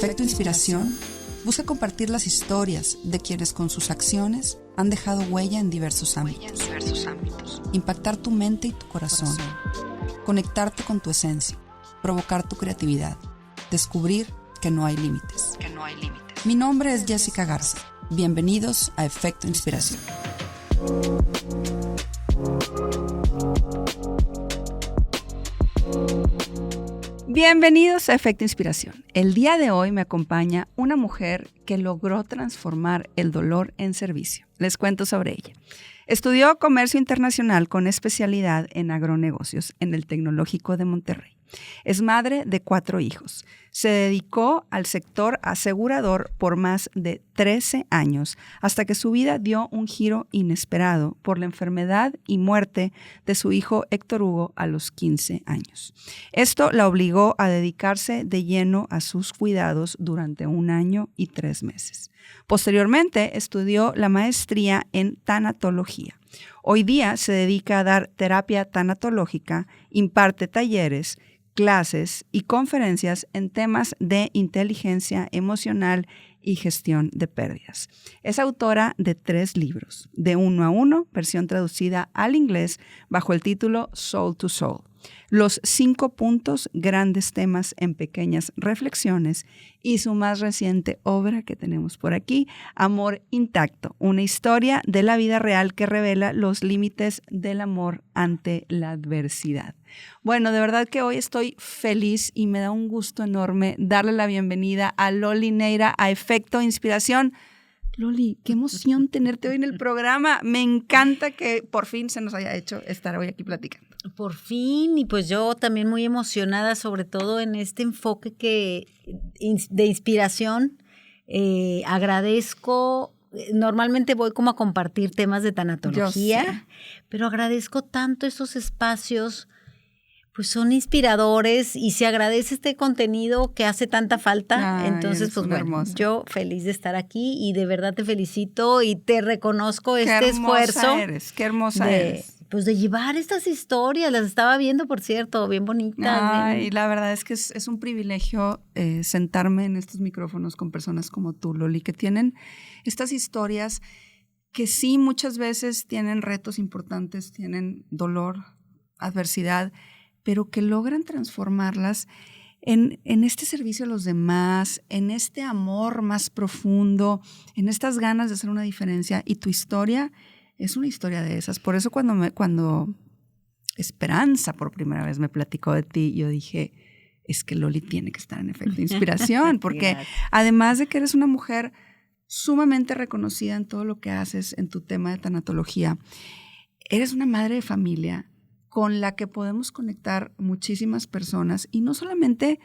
Efecto Inspiración busca compartir las historias de quienes con sus acciones han dejado huella en diversos ámbitos. Impactar tu mente y tu corazón. Conectarte con tu esencia. Provocar tu creatividad. Descubrir que no hay límites. Mi nombre es Jessica Garza. Bienvenidos a Efecto Inspiración. Bienvenidos a Efecto Inspiración. El día de hoy me acompaña una mujer que logró transformar el dolor en servicio. Les cuento sobre ella. Estudió Comercio Internacional con especialidad en agronegocios en el Tecnológico de Monterrey. Es madre de 4 hijos. Se dedicó al sector asegurador por más de 13 años, hasta que su vida dio un giro inesperado por la enfermedad y muerte de su hijo Héctor Hugo a los 15 años. Esto la obligó a dedicarse de lleno a sus cuidados durante 1 año y 3 meses. Posteriormente estudió la maestría en tanatología. Hoy día se dedica a dar terapia tanatológica, imparte talleres, clases y conferencias en temas de inteligencia emocional y gestión de pérdidas. Es autora de 3 libros, De 1 a 1, versión traducida al inglés bajo el título Soul to Soul. Los 5 puntos, grandes temas en pequeñas reflexiones, y su más reciente obra que tenemos por aquí, Amor Intacto, una historia de la vida real que revela los límites del amor ante la adversidad. Bueno, de verdad que hoy estoy feliz y me da un gusto enorme darle la bienvenida a Loli Neira a Efecto Inspiración. Loli, qué emoción tenerte hoy en el programa. Me encanta que por fin se nos haya hecho estar hoy aquí platicando. Por fin, y pues yo también muy emocionada, sobre todo en este enfoque de inspiración. Agradezco, normalmente voy como a compartir temas de tanatología, pero agradezco tanto estos espacios, pues son inspiradores y se agradece este contenido que hace tanta falta. Ay, entonces, pues bueno, hermosa. Yo feliz de estar aquí y de verdad te felicito y te reconozco Qué esfuerzo. Qué hermosa eres. Pues de llevar estas historias, las estaba viendo, por cierto, bien bonitas. Ay, la verdad es que es un privilegio sentarme en estos micrófonos con personas como tú, Loli, que tienen estas historias que sí muchas veces tienen retos importantes, tienen dolor, adversidad, pero que logran transformarlas en este servicio a los demás, en este amor más profundo, en estas ganas de hacer una diferencia. Y tu historia es una historia de esas. Por eso cuando Esperanza por primera vez me platicó de ti, yo dije, es que Loli tiene que estar en Efecto Inspiración, porque además de que eres una mujer sumamente reconocida en todo lo que haces en tu tema de tanatología, eres una madre de familia con la que podemos conectar muchísimas personas, y no solamente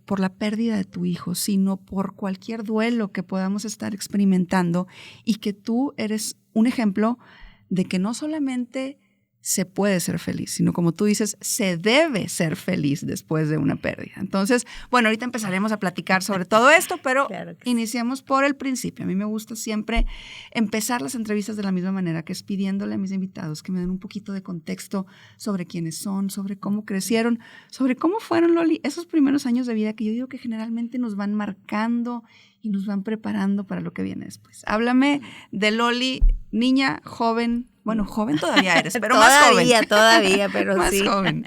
por la pérdida de tu hijo, sino por cualquier duelo que podamos estar experimentando, y que tú eres un ejemplo de que no solamente se puede ser feliz, sino como tú dices, se debe ser feliz después de una pérdida. Entonces, bueno, ahorita empezaremos a platicar sobre todo esto, pero claro iniciemos por el principio. A mí me gusta siempre empezar las entrevistas de la misma manera, que es pidiéndole a mis invitados que me den un poquito de contexto sobre quiénes son, sobre cómo crecieron, sobre cómo fueron, Loli, esos primeros años de vida que yo digo que generalmente nos van marcando y nos van preparando para lo que viene después. Háblame de Loli, niña, joven. Bueno, joven todavía eres, pero más joven. Todavía, pero más sí. Más joven.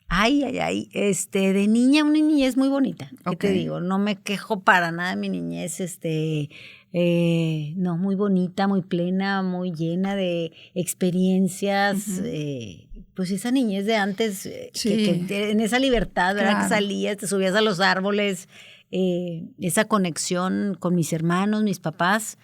Ay. De niña, una niñez muy bonita. ¿Qué te digo? No me quejo para nada de mi niñez. No, muy bonita, muy plena, muy llena de experiencias. Pues esa niñez de antes, que en esa libertad, ¿verdad? Claro. Que salías, te subías a los árboles, esa conexión con mis hermanos, mis papás.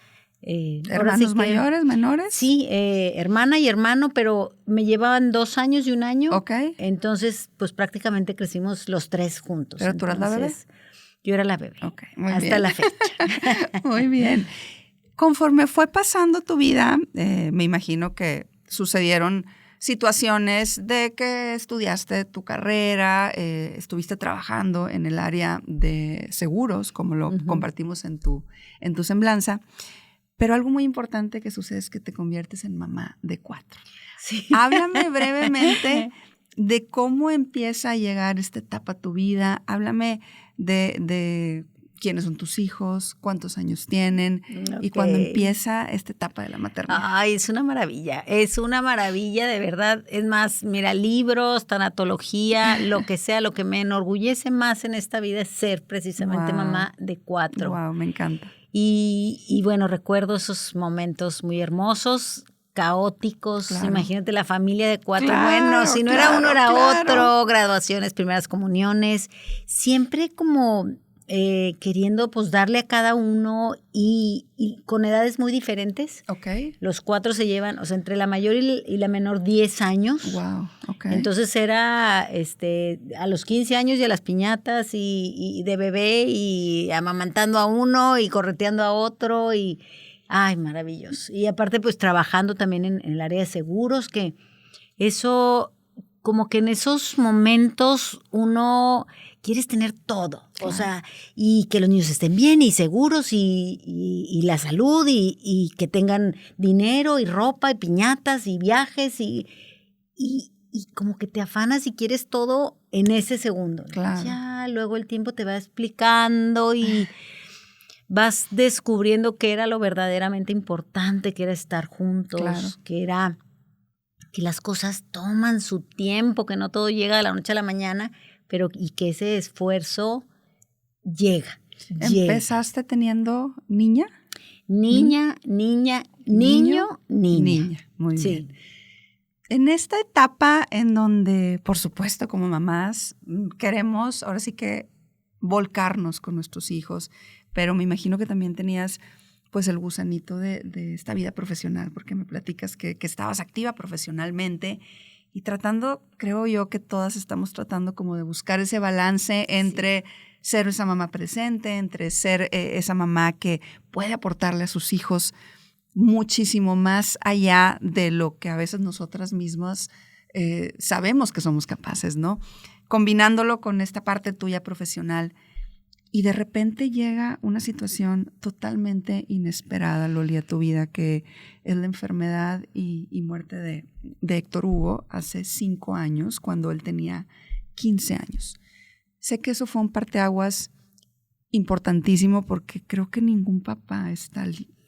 ¿Hermanos mayores, menores? Sí, hermana y hermano, pero me llevaban 2 años y 1 año. Entonces, pues prácticamente crecimos los 3 juntos. ¿Pero tú eras la bebé? Yo era la bebé. Muy hasta bien. La fecha. Muy bien. Conforme fue pasando tu vida, me imagino que sucedieron situaciones de que estudiaste tu carrera, estuviste trabajando en el área de seguros, como lo compartimos en tu semblanza. Pero algo muy importante que sucede es que te conviertes en mamá de 4. Sí. Háblame brevemente de cómo empieza a llegar esta etapa a tu vida. Háblame de quiénes son tus hijos, cuántos años tienen y cuando empieza esta etapa de la maternidad. Ay, es una maravilla de verdad. Es más, mira, libros, tanatología, lo que sea, lo que me enorgullece más en esta vida es ser precisamente mamá de 4. Wow, me encanta. Y bueno, recuerdo esos momentos muy hermosos, caóticos. Claro. Imagínate la familia de 4. Claro, bueno, si no era uno, era otro. Graduaciones, primeras comuniones. Siempre como queriendo pues darle a cada uno y con edades muy diferentes. Okay. Los 4 se llevan, o sea, entre la mayor y la menor 10 años. Wow, okay. Entonces era a los 15 años y a las piñatas y de bebé y amamantando a uno y correteando a otro y ay, maravilloso. Y aparte pues trabajando también en el área de seguros, que eso como que en esos momentos uno quieres tener todo, claro. O sea, y que los niños estén bien y seguros y la salud y que tengan dinero y ropa y piñatas y viajes y como que te afanas y quieres todo en ese segundo. Claro. Ya luego el tiempo te va explicando y vas descubriendo que era lo verdaderamente importante, que era estar juntos, claro. Que era que las cosas toman su tiempo, que no todo llega de la noche a la mañana, pero y que ese esfuerzo llega. ¿Empezaste teniendo niña? Niño. Muy sí. Bien. En esta etapa en donde, por supuesto, como mamás, queremos ahora sí que volcarnos con nuestros hijos, pero me imagino que también tenías pues el gusanito de esta vida profesional, porque me platicas que estabas activa profesionalmente y tratando, creo yo que todas estamos tratando como de buscar ese balance entre ser esa mamá presente, entre ser esa mamá que puede aportarle a sus hijos muchísimo más allá de lo que a veces nosotras mismas sabemos que somos capaces, ¿no? Combinándolo con esta parte tuya profesional. Y de repente llega una situación totalmente inesperada, Loli, a tu vida, que es la enfermedad y muerte de Héctor Hugo hace 5 años, cuando él tenía 15 años. Sé que eso fue un parteaguas importantísimo porque creo que ningún papá está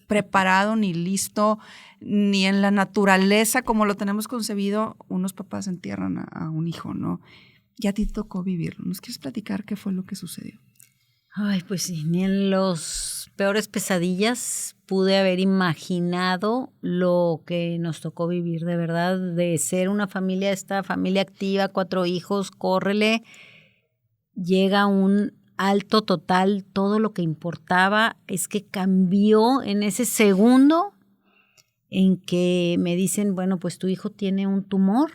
preparado ni listo, ni en la naturaleza como lo tenemos concebido, unos papás entierran a un hijo, ¿no? Y a ti te tocó vivirlo. ¿Nos quieres platicar qué fue lo que sucedió? Ay, pues sí, ni en los peores pesadillas pude haber imaginado lo que nos tocó vivir, de verdad, de ser una familia, esta familia activa, 4 hijos, córrele, llega un alto total, todo lo que importaba es que cambió en ese segundo en que me dicen, bueno, pues tu hijo tiene un tumor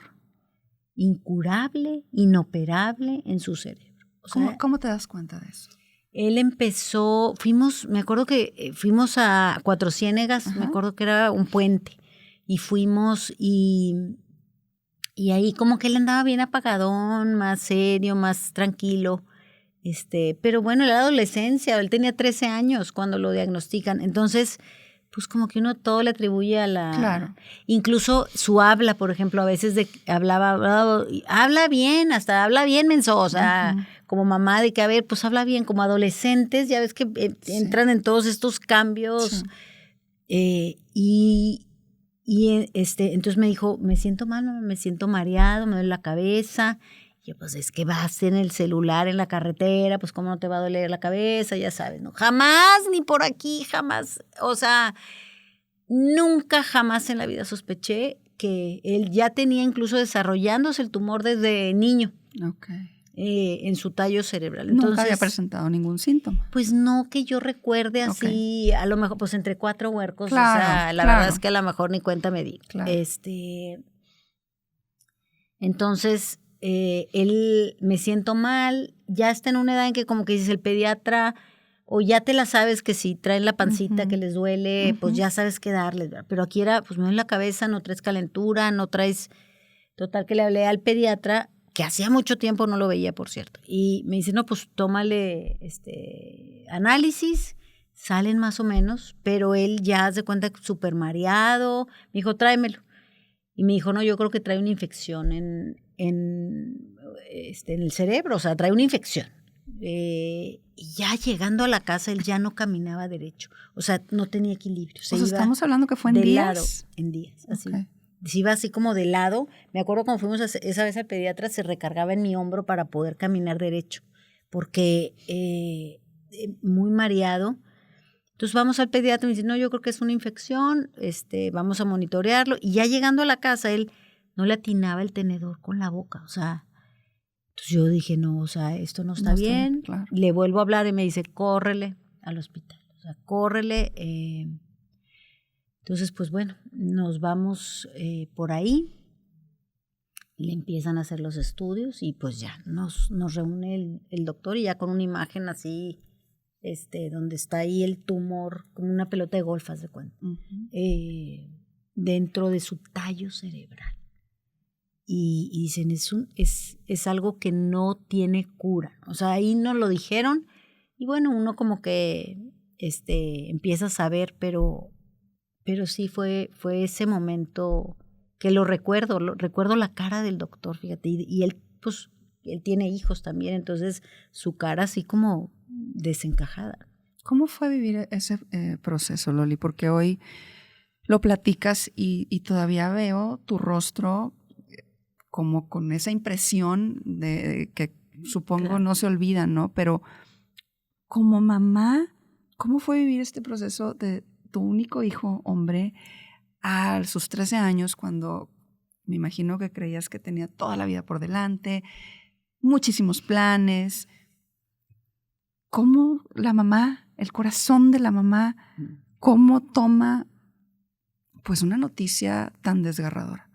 incurable, inoperable en su cerebro. O sea, ¿Cómo te das cuenta de eso? Él empezó, me acuerdo que fuimos a Cuatro Ciénegas, me acuerdo que era un puente, y fuimos y ahí como que él andaba bien apagadón, más serio, más tranquilo, pero bueno, era adolescencia, él tenía 13 años cuando lo diagnostican, entonces pues como que uno todo le atribuye a la... Claro. Incluso su habla, por ejemplo, a veces habla bien, hasta habla bien, menso, o sea, como mamá de que, a ver, pues habla bien, como adolescentes, ya ves que entran en todos estos cambios. Sí. Entonces me dijo, me siento mal, me siento mareado, me duele la cabeza. Y yo, pues es que vas en el celular en la carretera, pues cómo no te va a doler la cabeza, ya sabes, ¿no? Jamás, ni por aquí, jamás. O sea, nunca jamás en la vida sospeché que él ya tenía incluso desarrollándose el tumor desde niño. Okay. En su tallo cerebral. Entonces, nunca había presentado ningún síntoma. Pues no que yo recuerde así, a lo mejor, pues entre 4 huercos, claro, o sea, la verdad es que a lo mejor ni cuenta me di. Claro. Entonces, él me siento mal, ya está en una edad en que como que dices el pediatra, o ya te la sabes que si traen la pancita que les duele, pues ya sabes qué darles, ¿verdad? Pero aquí era, pues me duele la cabeza, no traes calentura, no traes, total que le hablé al pediatra, que hacía mucho tiempo no lo veía, por cierto, y me dice, no, pues tómale análisis, salen más o menos, pero él ya se cuenta súper mareado, me dijo, tráemelo, y me dijo, no, yo creo que trae una infección en el cerebro, o sea, trae una infección. Y ya llegando a la casa, él ya no caminaba derecho. O sea, no tenía equilibrio. O sea, estamos hablando que fue en días. Lado, en días, así. Okay. Se iba así como de lado. Me acuerdo cuando fuimos esa vez al pediatra, se recargaba en mi hombro para poder caminar derecho, porque muy mareado. Entonces vamos al pediatra y me dice, no, yo creo que es una infección, vamos a monitorearlo. Y ya llegando a la casa, él no le atinaba el tenedor con la boca, o sea. Entonces yo dije, no, o sea, esto no está bien. Claro. Le vuelvo a hablar y me dice, córrele al hospital, o sea, córrele. Entonces, pues bueno, nos vamos por ahí, le empiezan a hacer los estudios y pues ya nos reúne el doctor y ya con una imagen así, donde está ahí el tumor, como una pelota de golf, haz de cuenta, dentro de su tallo cerebral. Y dicen, es algo que no tiene cura. O sea, ahí nos lo dijeron y bueno, uno como que empieza a saber, pero sí fue ese momento que lo recuerdo la cara del doctor, fíjate, y él, pues, él tiene hijos también, entonces su cara así como desencajada. ¿Cómo fue vivir ese proceso, Loli? Porque hoy lo platicas y todavía veo tu rostro como con esa impresión de que supongo claro. No se olvida, ¿no? Pero como mamá, ¿cómo fue vivir este proceso de tu único hijo, hombre, a sus 13 años, cuando me imagino que creías que tenía toda la vida por delante, muchísimos planes? ¿Cómo la mamá, el corazón de la mamá, cómo toma pues una noticia tan desgarradora?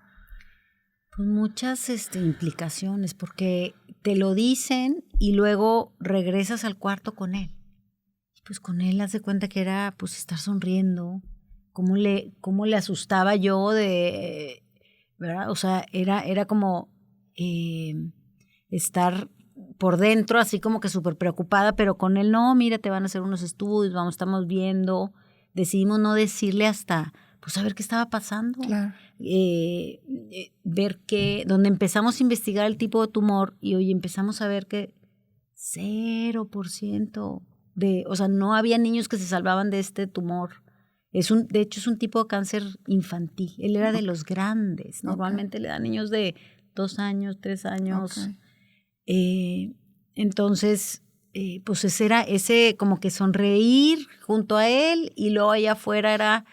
Pues muchas implicaciones, porque te lo dicen y luego regresas al cuarto con él. Pues con él haz de cuenta que era pues estar sonriendo, cómo le asustaba yo de, ¿verdad? O sea, era como estar por dentro así como que súper preocupada, pero con él no, mira, te van a hacer unos estudios, estamos viendo, decidimos no decirle hasta pues a ver qué estaba pasando. Claro. Ver donde empezamos a investigar el tipo de tumor y hoy empezamos a ver que 0% o sea, no había niños que se salvaban de este tumor. De hecho, es un tipo de cáncer infantil. Él era de los grandes. Normalmente le dan niños de 2 años, 3 años. Entonces, pues ese como que sonreír junto a él y luego allá afuera era,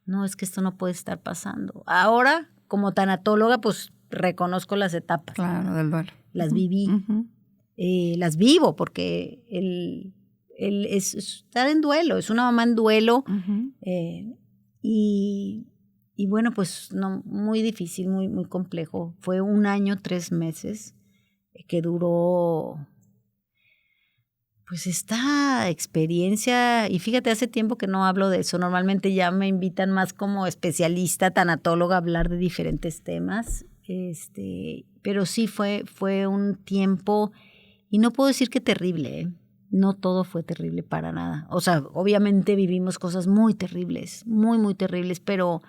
no, es que esto no puede estar pasando. Ahora, como tanatóloga, pues reconozco las etapas. Claro, del duelo. Las viví. Las vivo porque él es estar en duelo, es una mamá en duelo. Y bueno, pues no, muy difícil, muy, muy complejo. Fue 1 año, 3 meses que duró pues esta experiencia. Y fíjate, hace tiempo que no hablo de eso. Normalmente ya me invitan más como especialista, tanatóloga, a hablar de diferentes temas. Pero sí fue un tiempo, y no puedo decir que terrible, ¿eh? No todo fue terrible para nada. O sea, obviamente vivimos cosas muy terribles, muy, muy terribles, pero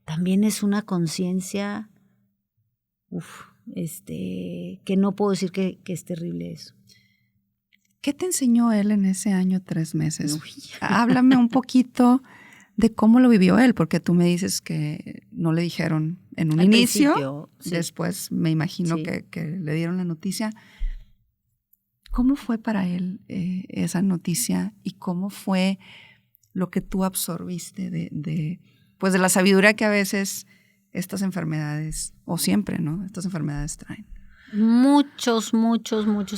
también es una conciencia, que no puedo decir que es terrible eso. ¿Qué te enseñó él en ese año 3 meses? Háblame un poquito de cómo lo vivió él, porque tú me dices que no le dijeron en un inicio, sí. Después me imagino sí. que le dieron la noticia. ¿Cómo fue para él esa noticia y cómo fue lo que tú absorbiste de la sabiduría que a veces estas enfermedades, o siempre, ¿no? Estas enfermedades traen? Muchos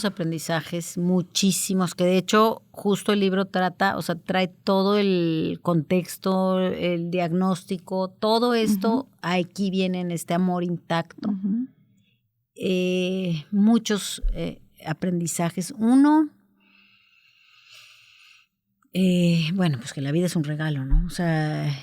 aprendizajes, muchísimos, que de hecho justo el libro trata, o sea, trae todo el contexto, el diagnóstico, todo esto, aquí viene en este amor intacto. Muchos aprendizajes. Uno, bueno, pues que la vida es un regalo, ¿no? O sea,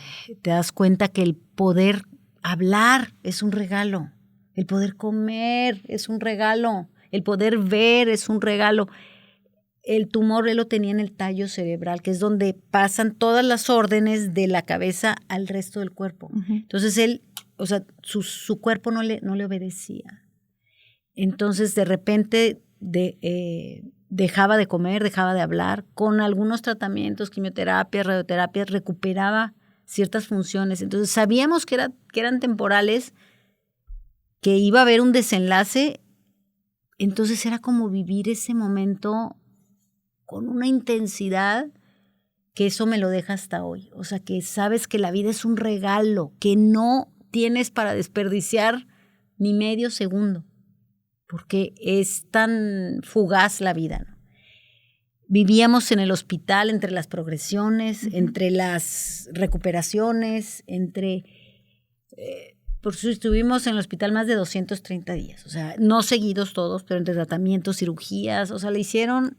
te das cuenta que el poder hablar es un regalo. El poder comer es un regalo, el poder ver es un regalo. El tumor él lo tenía en el tallo cerebral, que es donde pasan todas las órdenes de la cabeza al resto del cuerpo. Entonces él, o sea, su cuerpo no le obedecía. Entonces de repente dejaba de comer, dejaba de hablar. Con algunos tratamientos, quimioterapia, radioterapia, recuperaba ciertas funciones. Entonces sabíamos que eran temporales, que iba a haber un desenlace. Entonces era como vivir ese momento con una intensidad que eso me lo deja hasta hoy. O sea, que sabes que la vida es un regalo, que no tienes para desperdiciar ni medio segundo, porque es tan fugaz la vida, ¿no? Vivíamos en el hospital entre las progresiones, entre las recuperaciones, por eso estuvimos en el hospital más de 230 días, o sea, no seguidos todos, pero entre tratamientos, cirugías, o sea, le hicieron,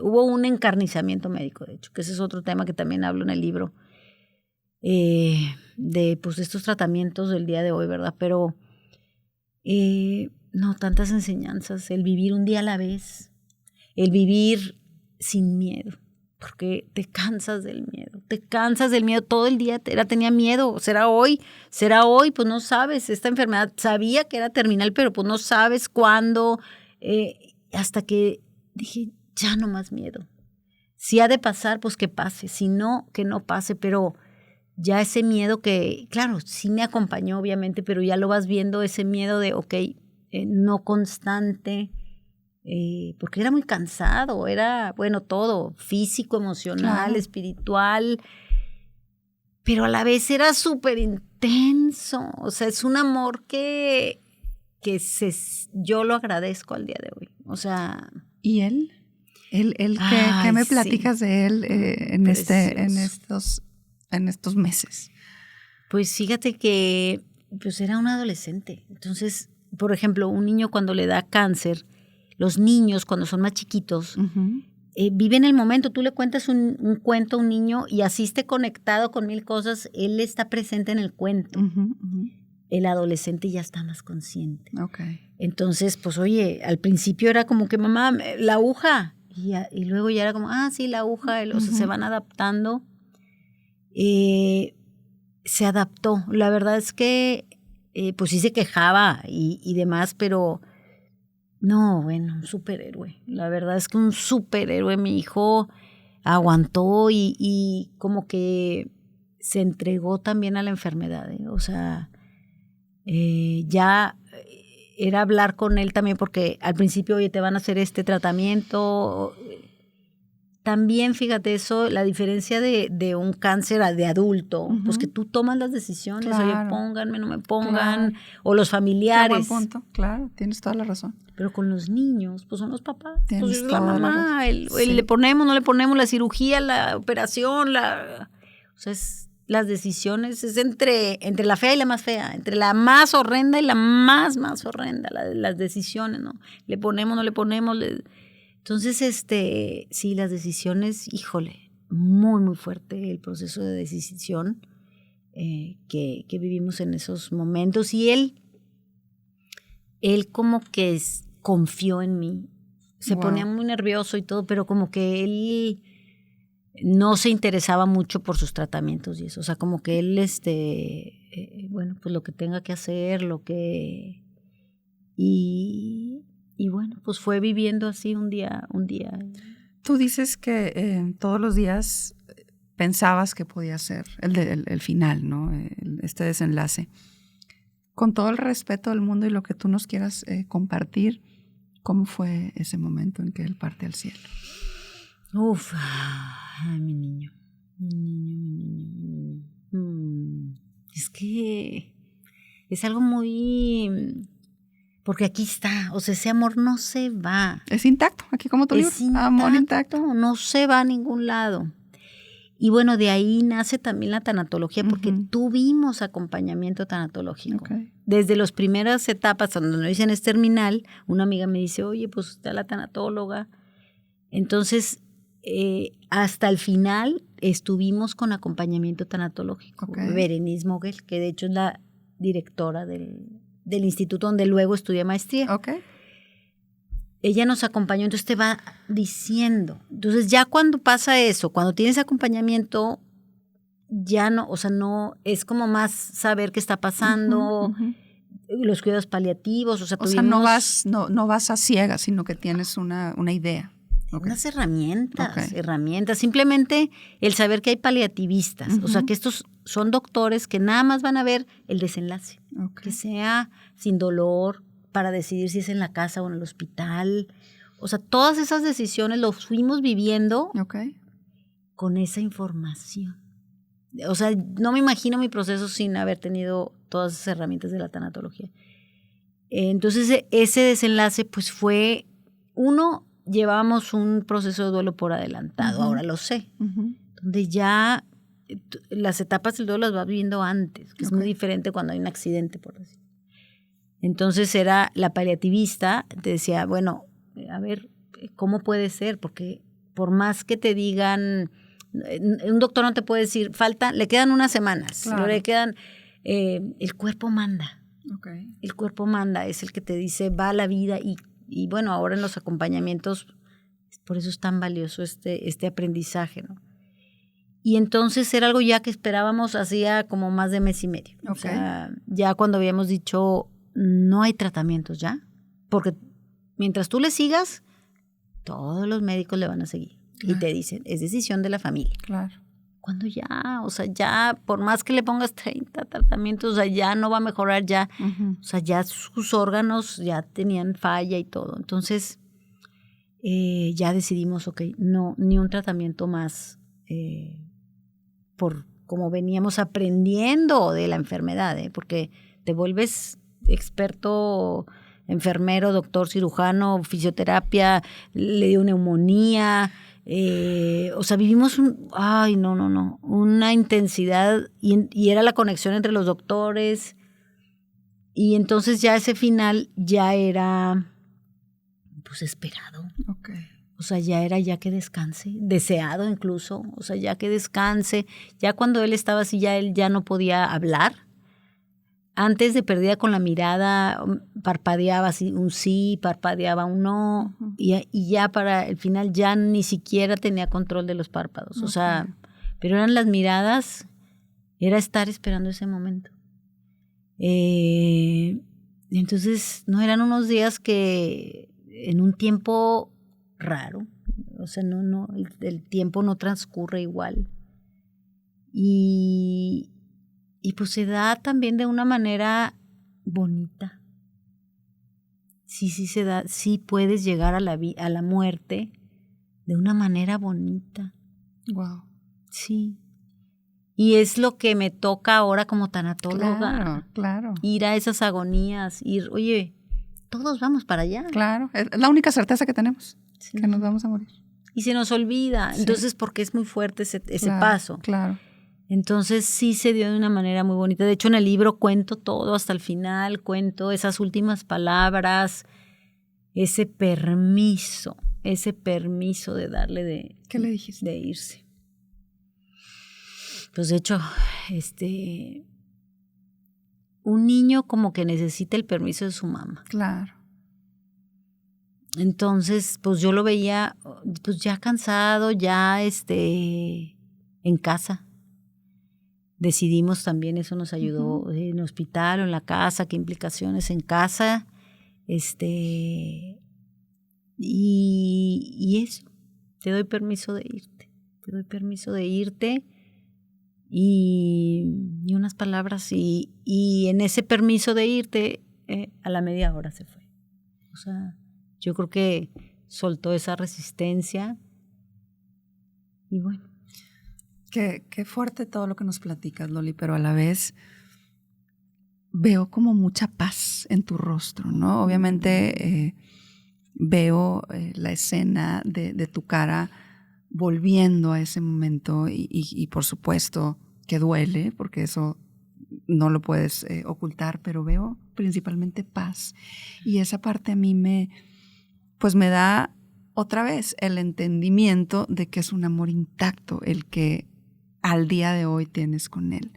hubo un encarnizamiento médico, de hecho, que ese es otro tema que también hablo en el libro, de pues estos tratamientos del día de hoy, ¿verdad? Pero no, tantas enseñanzas, el vivir un día a la vez, el vivir sin miedo, porque te cansas del miedo, todo el día tenía miedo, será hoy, pues no sabes, esta enfermedad sabía que era terminal, pero pues no sabes cuándo, hasta que dije, ya no más miedo, si ha de pasar, pues que pase, si no, que no pase, pero ya ese miedo que, claro, sí me acompañó obviamente, pero ya lo vas viendo, ese miedo de, no constante, porque era muy cansado, era, bueno, todo, físico, emocional, claro, espiritual, pero a la vez era súper intenso, o sea, es un amor que yo lo agradezco al día de hoy, o sea. ¿Y él? ¿Qué me platicas de él en estos meses? Pues fíjate que pues era un adolescente, entonces, por ejemplo, un niño cuando le da cáncer, los niños cuando son más chiquitos, viven el momento, tú le cuentas un cuento a un niño y así esté conectado con 1000 cosas, él está presente en el cuento. El adolescente ya está más consciente. Okay. Entonces, pues oye, al principio era como que mamá, la aguja, y luego ya era como, sí, la aguja, o sea, se van adaptando. Se adaptó, la verdad es que pues sí se quejaba y demás, pero no, bueno, un superhéroe. La verdad es que un superhéroe. Mi hijo aguantó y como que se entregó también a la enfermedad. O sea, ya era hablar con él también porque al principio, oye, te van a hacer este tratamiento. También, fíjate eso, la diferencia de un cáncer de adulto, pues que tú tomas las decisiones, claro, oye, pónganme, no me pongan, claro, o los familiares. Qué buen punto, claro, tienes toda la razón. Pero con los niños, pues son los papás, tienes pues es la mamá, sí. Le ponemos, no le ponemos, la cirugía, la operación, o sea, las decisiones es entre la fea y la más fea, entre la más horrenda y la más horrenda, las decisiones, ¿no? Le ponemos, no le ponemos, Entonces, sí, las decisiones, híjole, muy, muy fuerte el proceso de decisión que vivimos en esos momentos. Y él como que confió en mí. Se ponía muy nervioso y todo, pero como que él no se interesaba mucho por sus tratamientos y eso. O sea, como que él, bueno, pues lo que tenga que hacer, Y bueno, pues fue viviendo así un día. Tú dices que todos los días pensabas que podía ser el final, ¿no? Este desenlace. Con todo el respeto del mundo y lo que tú nos quieras compartir, ¿cómo fue ese momento en que él parte al cielo? Uf, mi niño. Es que es algo muy... Porque aquí está, o sea, ese amor no se va. Es intacto, aquí como tu libro, amor intacto. No se va a ningún lado. Y bueno, de ahí nace también la tanatología, porque tuvimos acompañamiento tanatológico. Okay. Desde las primeras etapas, cuando nos dicen es terminal, una amiga me dice, oye, pues está la tanatóloga. Entonces, hasta el final estuvimos con acompañamiento tanatológico. Okay. Berenice Moguel, que de hecho es la directora del instituto donde luego estudié maestría. Okay. Ella nos acompañó, entonces te va diciendo. Entonces ya cuando pasa eso, cuando tienes acompañamiento, ya no, o sea, no, es como más saber qué está pasando. los cuidados paliativos, no vas a ciegas, sino que tienes una idea. Okay. Unas herramientas. Simplemente el saber que hay paliativistas, o sea, que estos son doctores que nada más van a ver el desenlace, que sea sin dolor, para decidir si es en la casa o en el hospital. O sea, todas esas decisiones los fuimos viviendo con esa información. O sea, no me imagino mi proceso sin haber tenido todas esas herramientas de la tanatología. Entonces, ese desenlace, pues fue, llevábamos un proceso de duelo por adelantado, ahora lo sé, donde ya las etapas del duelo las vas viviendo antes, que es muy diferente cuando hay un accidente, por decir. Entonces era la paliativista, te decía, bueno, a ver, ¿cómo puede ser? Porque por más que te digan, un doctor no te puede decir, le quedan unas semanas, le quedan, el cuerpo manda. El cuerpo manda, es el que te dice, va la vida y bueno, ahora en los acompañamientos, por eso es tan valioso este aprendizaje, ¿no? Y entonces era algo ya que esperábamos hacía como más de mes y medio. O sea, ya cuando habíamos dicho, no hay tratamientos ya, porque mientras tú le sigas, todos los médicos le van a seguir. Y te dicen, es decisión de la familia. Claro. Cuando ya, o sea, ya, por más que le pongas 30 tratamientos, o sea, ya no va a mejorar ya. O sea, ya sus órganos ya tenían falla y todo. Entonces, ya decidimos, no, ni un tratamiento más por como veníamos aprendiendo de la enfermedad, porque te vuelves experto, enfermero, doctor, cirujano, fisioterapia, le dio neumonía, o sea, vivimos una intensidad y era la conexión entre los doctores y entonces ya ese final ya era pues esperado. O sea, ya era ya que descanse, deseado incluso, o sea, ya que descanse. Ya cuando él estaba así, ya él ya no podía hablar. Antes de perdía con la mirada, parpadeaba así un sí, parpadeaba un no, y ya para el final ya ni siquiera tenía control de los párpados. O sea, pero eran las miradas, era estar esperando ese momento. Entonces, no eran unos días que en un tiempo raro, o sea, el tiempo no transcurre igual. Y pues se da también de una manera bonita. Sí se da, sí puedes llegar a la muerte de una manera bonita. Wow. Sí. Y es lo que me toca ahora como tanatóloga. Claro. Ir a esas agonías, oye, todos vamos para allá. Claro, es la única certeza que tenemos, que nos vamos a morir. Y se nos olvida, entonces porque es muy fuerte ese paso. Claro. Entonces sí se dio de una manera muy bonita. De hecho, en el libro cuento todo hasta el final, cuento esas últimas palabras, ese permiso de darle ¿Qué le dijiste? De irse. Pues de hecho, un niño como que necesita el permiso de su mamá. Claro. Entonces, pues yo lo veía pues ya cansado, ya en casa. Decidimos también, eso nos ayudó en el hospital o en la casa, qué implicaciones en casa. Y eso, te doy permiso de irte. Y unas palabras y en ese permiso de irte, a la media hora se fue. O sea, yo creo que soltó esa resistencia y bueno. Qué fuerte todo lo que nos platicas, Loli, pero a la vez veo como mucha paz en tu rostro, ¿no? Obviamente veo la escena de tu cara volviendo a ese momento y por supuesto que duele, porque eso no lo puedes ocultar, pero veo principalmente paz. Y esa parte a mí me da otra vez el entendimiento de que es un amor intacto el que al día de hoy tienes con él.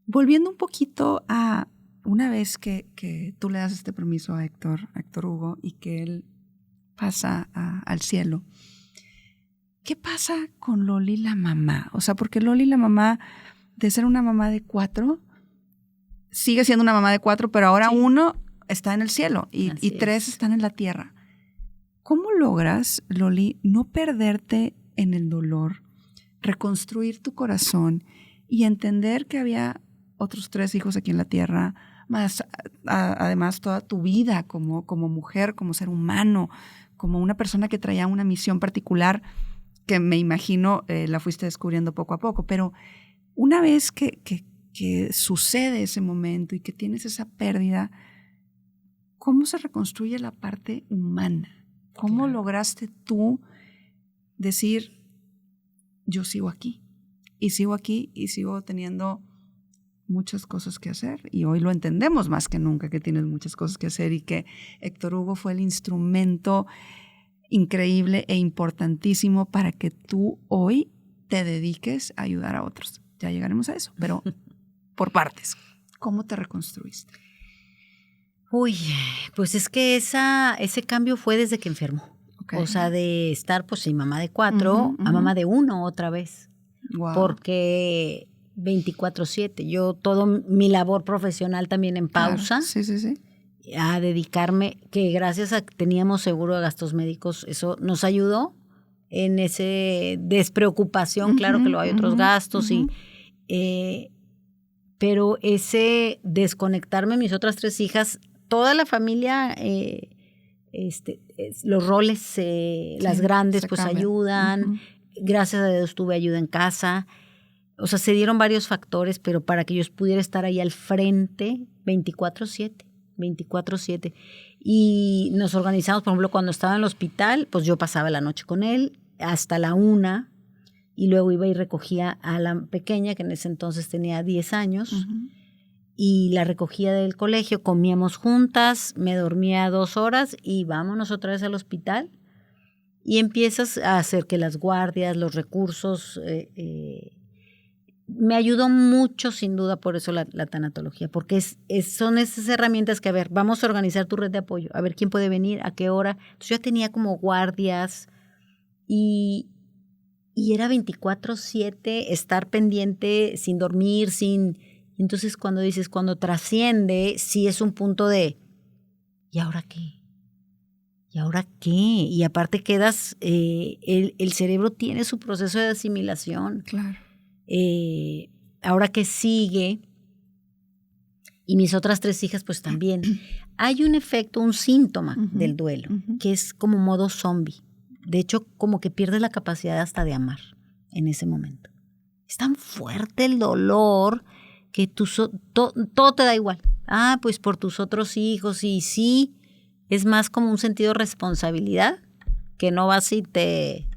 Volviendo un poquito a una vez que tú le das este permiso a Héctor Hugo, y que él pasa al cielo, ¿qué pasa con Loli la mamá? O sea, porque Loli la mamá, de ser una mamá de 4, sigue siendo una mamá de 4, pero ahora 1 está en el cielo y 3 están en la tierra. ¿Cómo logras, Loli, no perderte en el dolor, reconstruir tu corazón y entender que había otros 3 hijos aquí en la tierra, más además toda tu vida como mujer, como ser humano, como una persona que traía una misión particular que me imagino la fuiste descubriendo poco a poco? Pero una vez que sucede ese momento y que tienes esa pérdida, ¿cómo se reconstruye la parte humana? ¿Cómo lograste tú decir, yo sigo aquí y sigo teniendo muchas cosas que hacer? Y hoy lo entendemos más que nunca, que tienes muchas cosas que hacer y que Héctor Hugo fue el instrumento increíble e importantísimo para que tú hoy te dediques a ayudar a otros. Ya llegaremos a eso, pero por partes. ¿Cómo te reconstruiste? Uy, pues es que ese cambio fue desde que enfermó. Okay. O sea, de estar, pues sí, mamá de 4 a mamá de 1 otra vez. Wow. Porque 24/7, yo todo mi labor profesional también en pausa. Claro. Sí. A dedicarme, que gracias a que teníamos seguro de gastos médicos, eso nos ayudó en ese despreocupación. Claro que lo hay otros gastos, pero ese desconectarme, mis otras 3 hijas, toda la familia, los roles, las grandes pues cambian. Ayudan. Gracias a Dios tuve ayuda en casa. O sea, se dieron varios factores, pero para que yo pudiera estar ahí al frente 24/7. Y nos organizamos, por ejemplo, cuando estaba en el hospital, pues yo pasaba la noche con él hasta la 1, y luego iba y recogía a la pequeña, que en ese entonces tenía 10 años, y la recogía del colegio, comíamos juntas, me dormía 2 horas y vámonos otra vez al hospital. Y empiezas a hacer que las guardias, los recursos, me ayudó mucho, sin duda, por eso la tanatología, porque son esas herramientas que, a ver, vamos a organizar tu red de apoyo, a ver quién puede venir, a qué hora. Entonces yo ya tenía como guardias y era 24/7, estar pendiente, sin dormir, Entonces cuando trasciende, sí es un punto de, ¿y ahora qué? ¿Y ahora qué? Y aparte quedas, el cerebro tiene su proceso de asimilación. Claro. Ahora que sigue, y mis otras 3 hijas pues también, hay un efecto, un síntoma del duelo, que es como modo zombie. De hecho, como que pierdes la capacidad hasta de amar en ese momento. Es tan fuerte el dolor que todo te da igual. Pues por tus otros hijos, y sí, es más como un sentido de responsabilidad, que no vas y te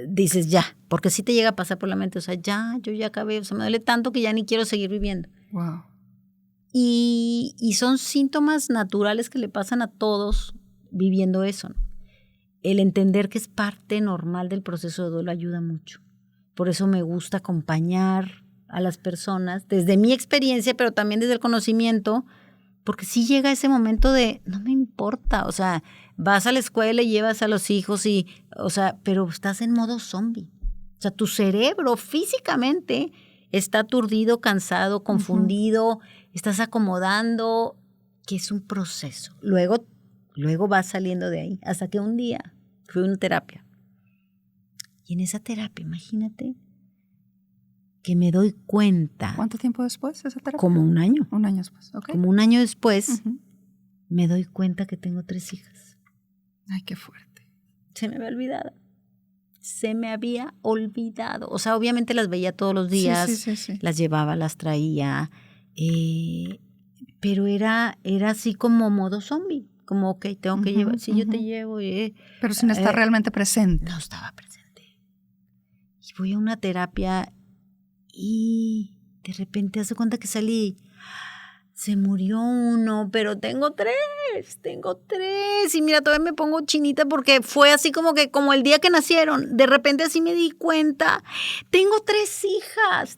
dices ya, porque sí te llega a pasar por la mente, o sea, yo ya acabé, o sea, me duele tanto que ya ni quiero seguir viviendo. Wow. Y son síntomas naturales que le pasan a todos viviendo eso, ¿no? El entender que es parte normal del proceso de duelo ayuda mucho. Por eso me gusta acompañar a las personas desde mi experiencia, pero también desde el conocimiento, porque sí llega ese momento de, no me importa, o sea, vas a la escuela y llevas a los hijos pero estás en modo zombie. O sea, tu cerebro físicamente está aturdido, cansado, confundido, estás acomodando, que es un proceso. Luego vas saliendo de ahí, hasta que un día fui a una terapia. Y en esa terapia, imagínate, que me doy cuenta. ¿Cuánto tiempo después esa terapia? Como 1 año. 1 año después, ok. Como 1 año después, me doy cuenta que tengo 3 hijas. Ay, qué fuerte. Se me había olvidado. O sea, obviamente las veía todos los días, sí. Las llevaba, las traía, pero era así como modo zombie. Como, ok, tengo que llevar, sí, yo te llevo. Pero sin estar realmente presente. No estaba presente. Y voy a una terapia y de repente hace cuenta que salí, se murió 1, pero tengo 3. Y mira, todavía me pongo chinita porque fue así como el día que nacieron. De repente así me di cuenta, tengo 3 hijas,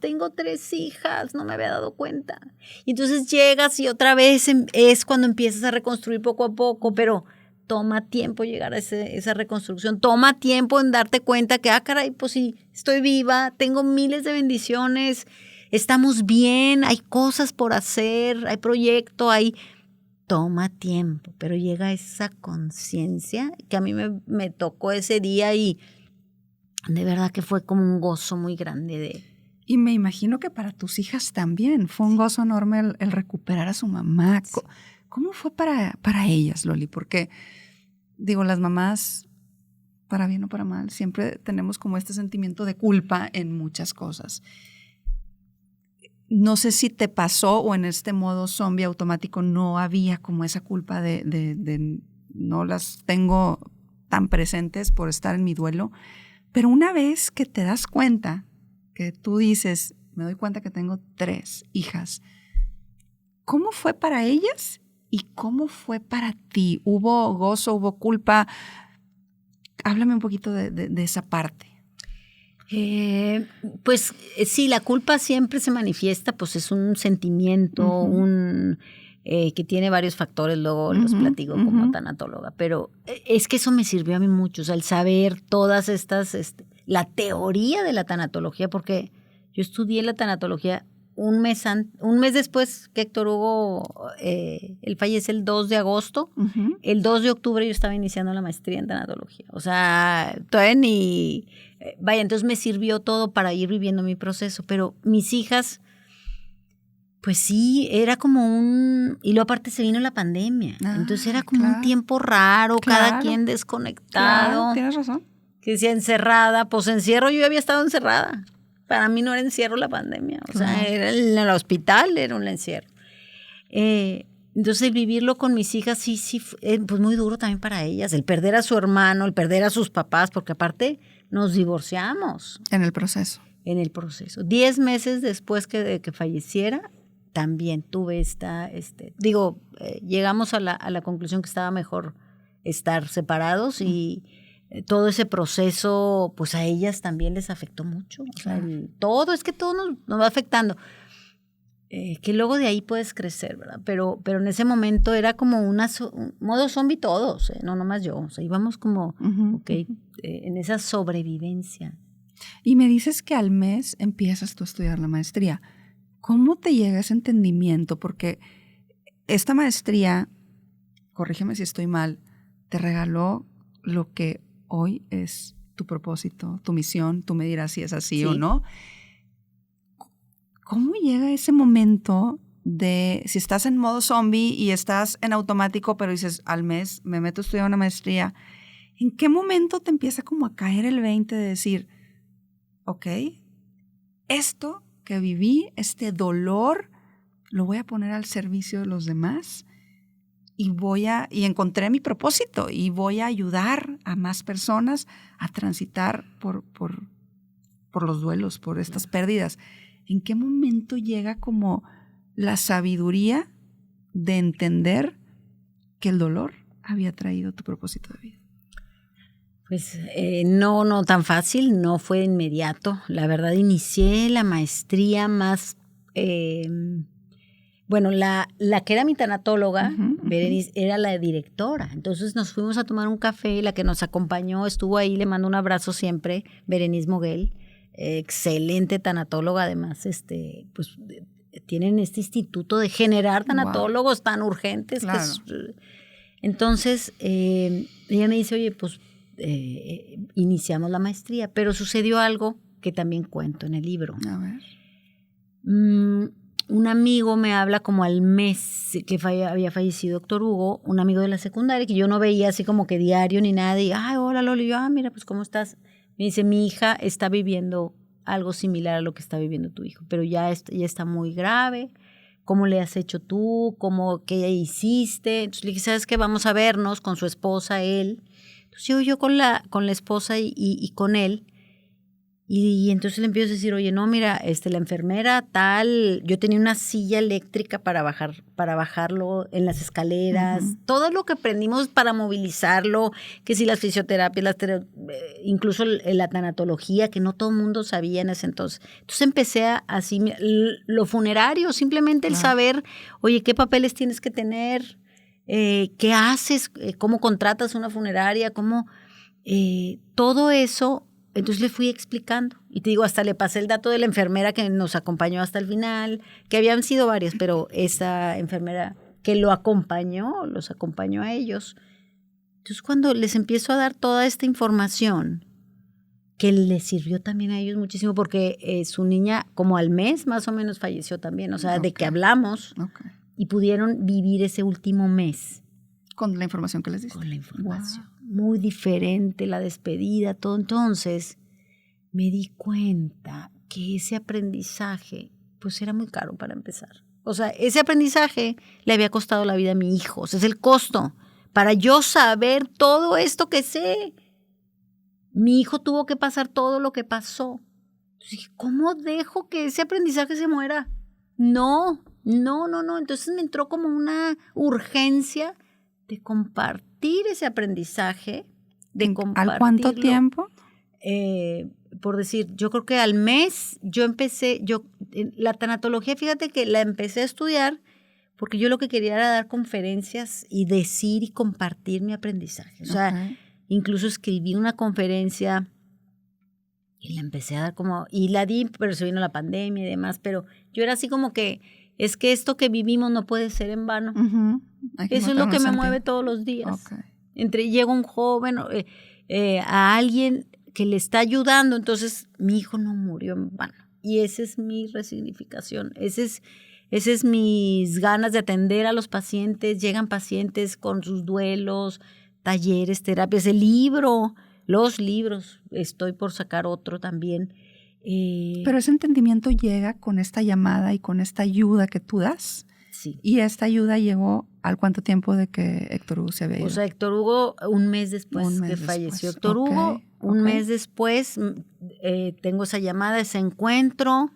no me había dado cuenta. Y entonces llegas y otra vez es cuando empiezas a reconstruir poco a poco, pero toma tiempo llegar a esa reconstrucción, toma tiempo en darte cuenta que, caray, pues sí, estoy viva, tengo miles de bendiciones, estamos bien, hay cosas por hacer, hay proyecto, toma tiempo, pero llega esa conciencia que a mí me tocó ese día y de verdad que fue como un gozo muy grande. Y me imagino que para tus hijas también fue un gozo enorme el recuperar a su mamá. Sí. ¿Cómo fue para ellas, Loli? Porque, digo, las mamás, para bien o para mal, siempre tenemos como este sentimiento de culpa en muchas cosas. No sé si te pasó o en este modo zombie automático no había como esa culpa de no las tengo tan presentes por estar en mi duelo. Pero una vez que te das cuenta, que tú dices, me doy cuenta que tengo 3 hijas, ¿cómo fue para ellas y cómo fue para ti? ¿Hubo gozo, hubo culpa? Háblame un poquito de esa parte. Pues sí, la culpa siempre se manifiesta, pues es un sentimiento, que tiene varios factores, luego los platico como tanatóloga, pero es que eso me sirvió a mí mucho, o sea, el saber todas estas, la teoría de la tanatología, porque yo estudié la tanatología un mes después que Héctor Hugo, él fallece el 2 de agosto, el 2 de octubre yo estaba iniciando la maestría en tanatología, o sea, todavía ni... Vaya, entonces me sirvió todo para ir viviendo mi proceso, pero mis hijas, pues sí, era como y luego aparte se vino la pandemia, entonces era como un tiempo raro, cada quien desconectado. Claro, tienes razón. Que decía encerrada, pues encierro, yo había estado encerrada, para mí no era encierro la pandemia, o sea, era en el hospital, era un encierro. Entonces el vivirlo con mis hijas sí, pues muy duro también para ellas, el perder a su hermano, el perder a sus papás, porque aparte... Nos divorciamos. En el proceso. 10 meses después de que falleciera, también tuve llegamos a la conclusión que estaba mejor estar separados y todo ese proceso, pues a ellas también les afectó mucho. Claro. O sea, todo nos va afectando. Que luego de ahí puedes crecer, ¿verdad? Pero en ese momento era como un modo zombie todos, no nomás yo. O sea, íbamos como, en esa sobrevivencia. Y me dices que al mes empiezas tú a estudiar la maestría. ¿Cómo te llega ese entendimiento? Porque esta maestría, corrígeme si estoy mal, te regaló lo que hoy es tu propósito, tu misión. Tú me dirás si es así o no. ¿Cómo llega ese momento de, si estás en modo zombie y estás en automático, pero dices, al mes me meto a estudiar una maestría, ¿en qué momento te empieza como a caer el 20 de decir, ok, esto que viví, este dolor, lo voy a poner al servicio de los demás y encontré mi propósito y voy a ayudar a más personas a transitar por los duelos, por estas pérdidas? ¿En qué momento llega como la sabiduría de entender que el dolor había traído tu propósito de vida? Pues no tan fácil, no fue inmediato. La verdad, inicié la maestría más... la que era mi tanatóloga, Berenice, era la directora. Entonces nos fuimos a tomar un café, la que nos acompañó estuvo ahí, le mando un abrazo siempre, Berenice Moguel. Excelente tanatóloga, además, pues tienen este instituto de generar tanatólogos tan urgentes. Claro. Entonces, ella me dice, oye, pues iniciamos la maestría, pero sucedió algo que también cuento en el libro. A ver. Un amigo me habla como al mes que había fallecido Héctor Hugo, un amigo de la secundaria que yo no veía así como que diario ni nada, y hola Loli, y yo, mira, pues ¿cómo estás? Me dice, mi hija está viviendo algo similar a lo que está viviendo tu hijo, pero ya está muy grave. ¿Cómo le has hecho tú? ¿Qué hiciste? Entonces le dije, ¿sabes qué? Vamos a vernos con su esposa, él. Entonces yo con la esposa y con él. Y entonces le empiezo a decir, oye, no, mira, la enfermera tal, yo tenía una silla eléctrica para bajarlo en las escaleras, todo lo que aprendimos para movilizarlo, que si las fisioterapias, incluso la tanatología, que no todo el mundo sabía en ese entonces. Entonces empecé así, lo funerario, simplemente el saber, oye, ¿qué papeles tienes que tener? ¿Qué haces? ¿Cómo contratas una funeraria? ¿Cómo? Todo eso entonces le fui explicando. Y te digo, hasta le pasé el dato de la enfermera que nos acompañó hasta el final, que habían sido varias, pero esa enfermera que los acompañó a ellos. Entonces, cuando les empiezo a dar toda esta información, que les sirvió también a ellos muchísimo, porque su niña, como al mes más o menos, falleció también, o sea, de que hablamos, y pudieron vivir ese último mes. Con la información que les diste. Con la información. Wow. Muy diferente, la despedida, todo. Entonces, me di cuenta que ese aprendizaje, pues era muy caro para empezar. O sea, ese aprendizaje le había costado la vida a mi hijo. O sea, es el costo. Para yo saber todo esto que sé, mi hijo tuvo que pasar todo lo que pasó. Entonces dije, ¿cómo dejo que ese aprendizaje se muera? No. Entonces me entró como una urgencia de compartir ese aprendizaje, de compartirlo. ¿Al cuánto tiempo? Por decir, yo creo que al mes la tanatología, fíjate que la empecé a estudiar porque yo lo que quería era dar conferencias y decir y compartir mi aprendizaje. O sea, incluso escribí una conferencia y la empecé a dar y la di, pero se vino la pandemia y demás, pero yo era así como que, es que esto que vivimos no puede ser en vano. Eso es lo que me mueve todos los días. Llega un joven, a alguien que le está ayudando, entonces mi hijo no murió en vano. Y esa es mi resignificación, ese es mis ganas de atender a los pacientes. Llegan pacientes con sus duelos, talleres, terapias, los libros, estoy por sacar otro también. Pero ese entendimiento llega con esta llamada y con esta ayuda que tú das. Sí. Y esta ayuda llegó ¿al cuánto tiempo de que Héctor Hugo se había ido? O sea, Héctor Hugo, un mes después falleció Héctor Hugo. Un mes después tengo esa llamada, ese encuentro.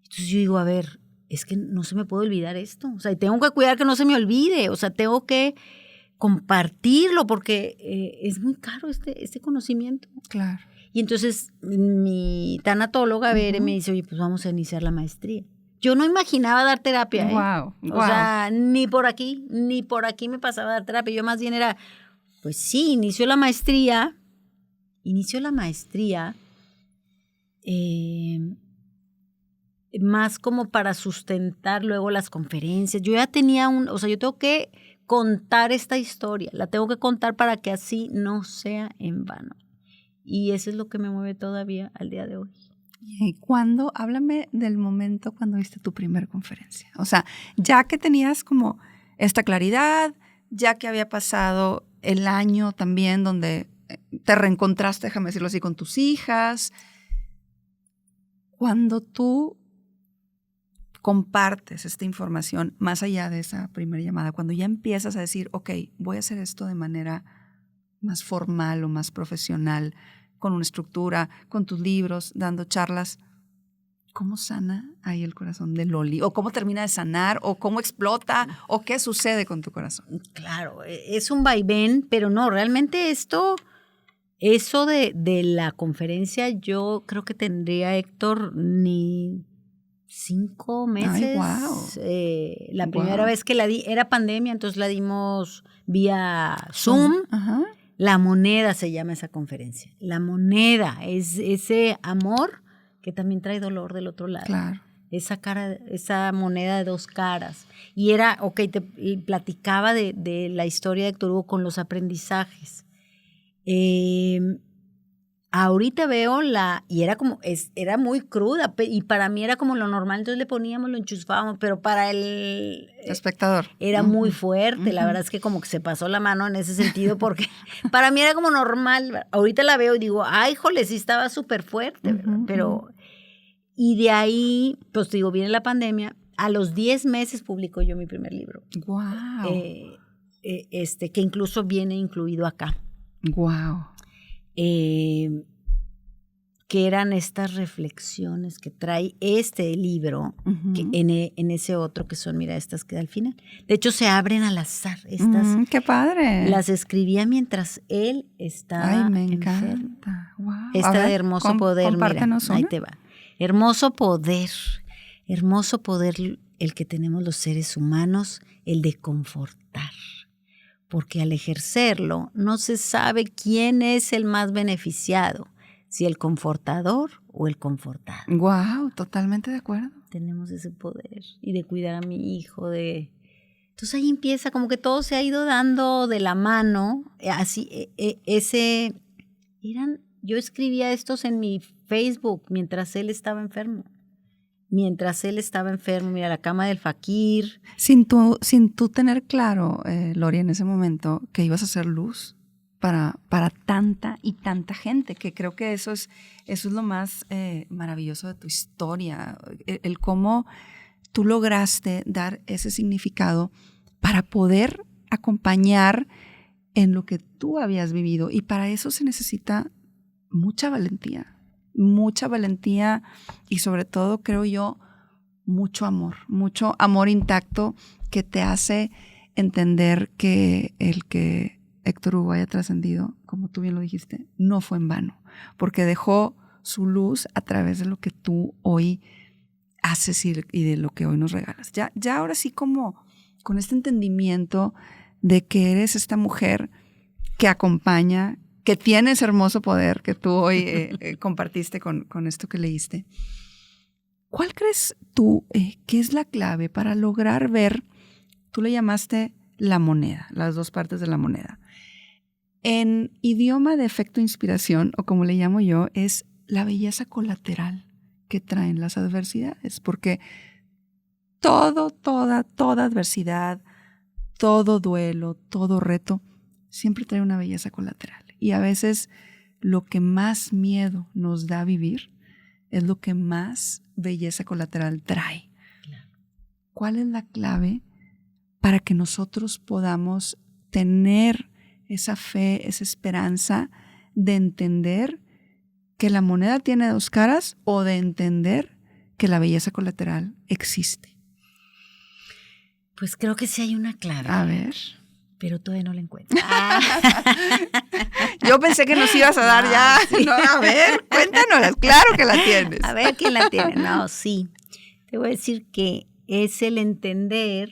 Entonces yo digo, a ver, es que no se me puede olvidar esto. O sea, y tengo que cuidar que no se me olvide. O sea, tengo que compartirlo porque es muy caro este conocimiento. Claro. Y entonces mi tanatóloga, me dice, oye, pues vamos a iniciar la maestría. Yo no imaginaba dar terapia, Wow. O sea, ni por aquí me pasaba a dar terapia. Yo más bien era, pues sí, inició la maestría, más como para sustentar luego las conferencias. Yo ya tenía yo tengo que contar esta historia, la tengo que contar para que así no sea en vano. Y eso es lo que me mueve todavía al día de hoy. ¿Y háblame del momento cuando viste tu primera conferencia? O sea, ya que tenías como esta claridad, ya que había pasado el año también donde te reencontraste, déjame decirlo así, con tus hijas. Cuando tú compartes esta información más allá de esa primera llamada, cuando ya empiezas a decir, ok, voy a hacer esto de manera más formal o más profesional, con una estructura, con tus libros, dando charlas, ¿cómo sana ahí el corazón de Loli? ¿O cómo termina de sanar? ¿O cómo explota? ¿O qué sucede con tu corazón? Claro, es un vaivén, pero no, realmente eso de la conferencia, yo creo que tendría, Héctor, ni 5 meses. Ay, wow. La primera vez que la di, era pandemia, entonces la dimos vía Zoom. Ajá. La moneda se llama esa conferencia. La moneda es ese amor que también trae dolor del otro lado. Claro. Esa moneda de dos caras. Y era, te platicaba de la historia de Héctor Hugo con los aprendizajes. Ahorita veo y era muy cruda, y para mí era como lo normal, entonces le poníamos, lo enchufábamos, pero para el espectador era muy fuerte, la verdad es que como que se pasó la mano en ese sentido, porque para mí era como normal. Ahorita la veo y digo, ay, jole, sí estaba súper fuerte, ¿verdad? Pero, y de ahí, pues digo, viene la pandemia, a los 10 meses publico yo mi primer libro. Wow. Que incluso viene incluido acá. Wow. Que eran estas reflexiones que trae este libro, que en ese otro que son, mira, estas que da al final. De hecho, se abren al azar. Estas, ¡qué padre! Las escribía mientras él estaba me enfermo. encanta. Wow. Esta de Hermoso Poder, mira, ahí te va. Hermoso poder el que tenemos los seres humanos, el de confortar. Porque al ejercerlo no se sabe quién es el más beneficiado, si el confortador o el confortado. Wow, totalmente de acuerdo. Tenemos ese poder y de cuidar a mi hijo, Entonces ahí empieza, como que todo se ha ido dando de la mano. Así, yo escribía estos en mi Facebook mientras él estaba enfermo. Mira, la cama del fakir. Sin tú tener claro, Lori, en ese momento, que ibas a ser luz para tanta y tanta gente, que creo que eso es lo más maravilloso de tu historia, el cómo tú lograste dar ese significado para poder acompañar en lo que tú habías vivido. Y para eso se necesita mucha valentía y sobre todo, creo yo, mucho amor intacto que te hace entender que el que Héctor Hugo haya trascendido, como tú bien lo dijiste, no fue en vano, porque dejó su luz a través de lo que tú hoy haces y de lo que hoy nos regalas. Ya ahora sí, como con este entendimiento de que eres esta mujer que acompaña, que tienes hermoso poder que tú hoy compartiste con esto que leíste. ¿Cuál crees tú que es la clave para lograr ver, tú le llamaste la moneda, las dos partes de la moneda? En idioma de efecto inspiración, o como le llamo yo, es la belleza colateral que traen las adversidades, porque toda adversidad, todo duelo, todo reto, siempre trae una belleza colateral. Y a veces lo que más miedo nos da vivir es lo que más belleza colateral trae. Claro. ¿Cuál es la clave para que nosotros podamos tener esa fe, esa esperanza de entender que la moneda tiene dos caras o de entender que la belleza colateral existe? Pues creo que sí hay una clave. A ver. Pero todavía no la encuentro. Yo pensé que nos ibas a dar ya. Sí. No, a ver, cuéntanos, claro que la tienes. A ver quién la tiene. No, sí. Te voy a decir que es el entender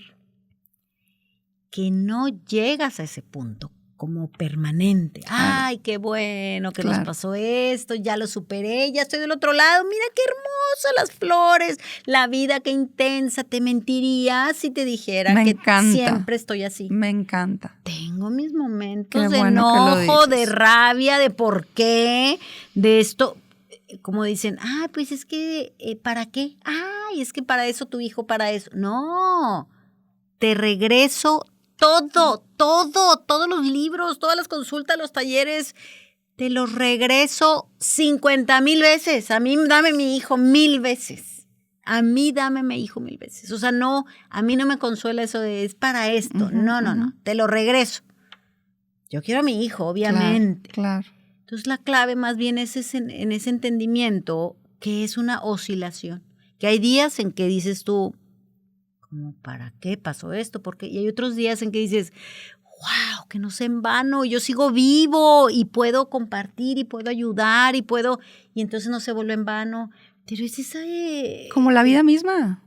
que no llegas a ese punto como permanente. Claro. Ay, qué bueno que nos pasó esto, ya lo superé, ya estoy del otro lado. Mira qué hermosas las flores, la vida, qué intensa. Te mentiría si te dijera que siempre estoy así. Me encanta. Tengo mis momentos de enojo, de rabia, de por qué, de esto. Como dicen, pues es que, ¿para qué? Ay, es que para eso tu hijo, para eso. No, te regreso todos los libros, todas las consultas, los talleres, te los regreso 50,000 veces. A mí dame mi hijo 1,000 veces. A mí dame mi hijo 1,000 veces. O sea, no, a mí no me consuela eso de es para esto. No, te lo regreso. Yo quiero a mi hijo, obviamente. Claro. Entonces la clave más bien es en ese entendimiento que es una oscilación. Que hay días en que dices tú, como, ¿para qué pasó esto? ¿Por qué? Y hay otros días en que dices, wow, que no sé en vano, yo sigo vivo y puedo compartir y puedo ayudar y entonces no se vuelve en vano. Pero es esa... como la vida misma,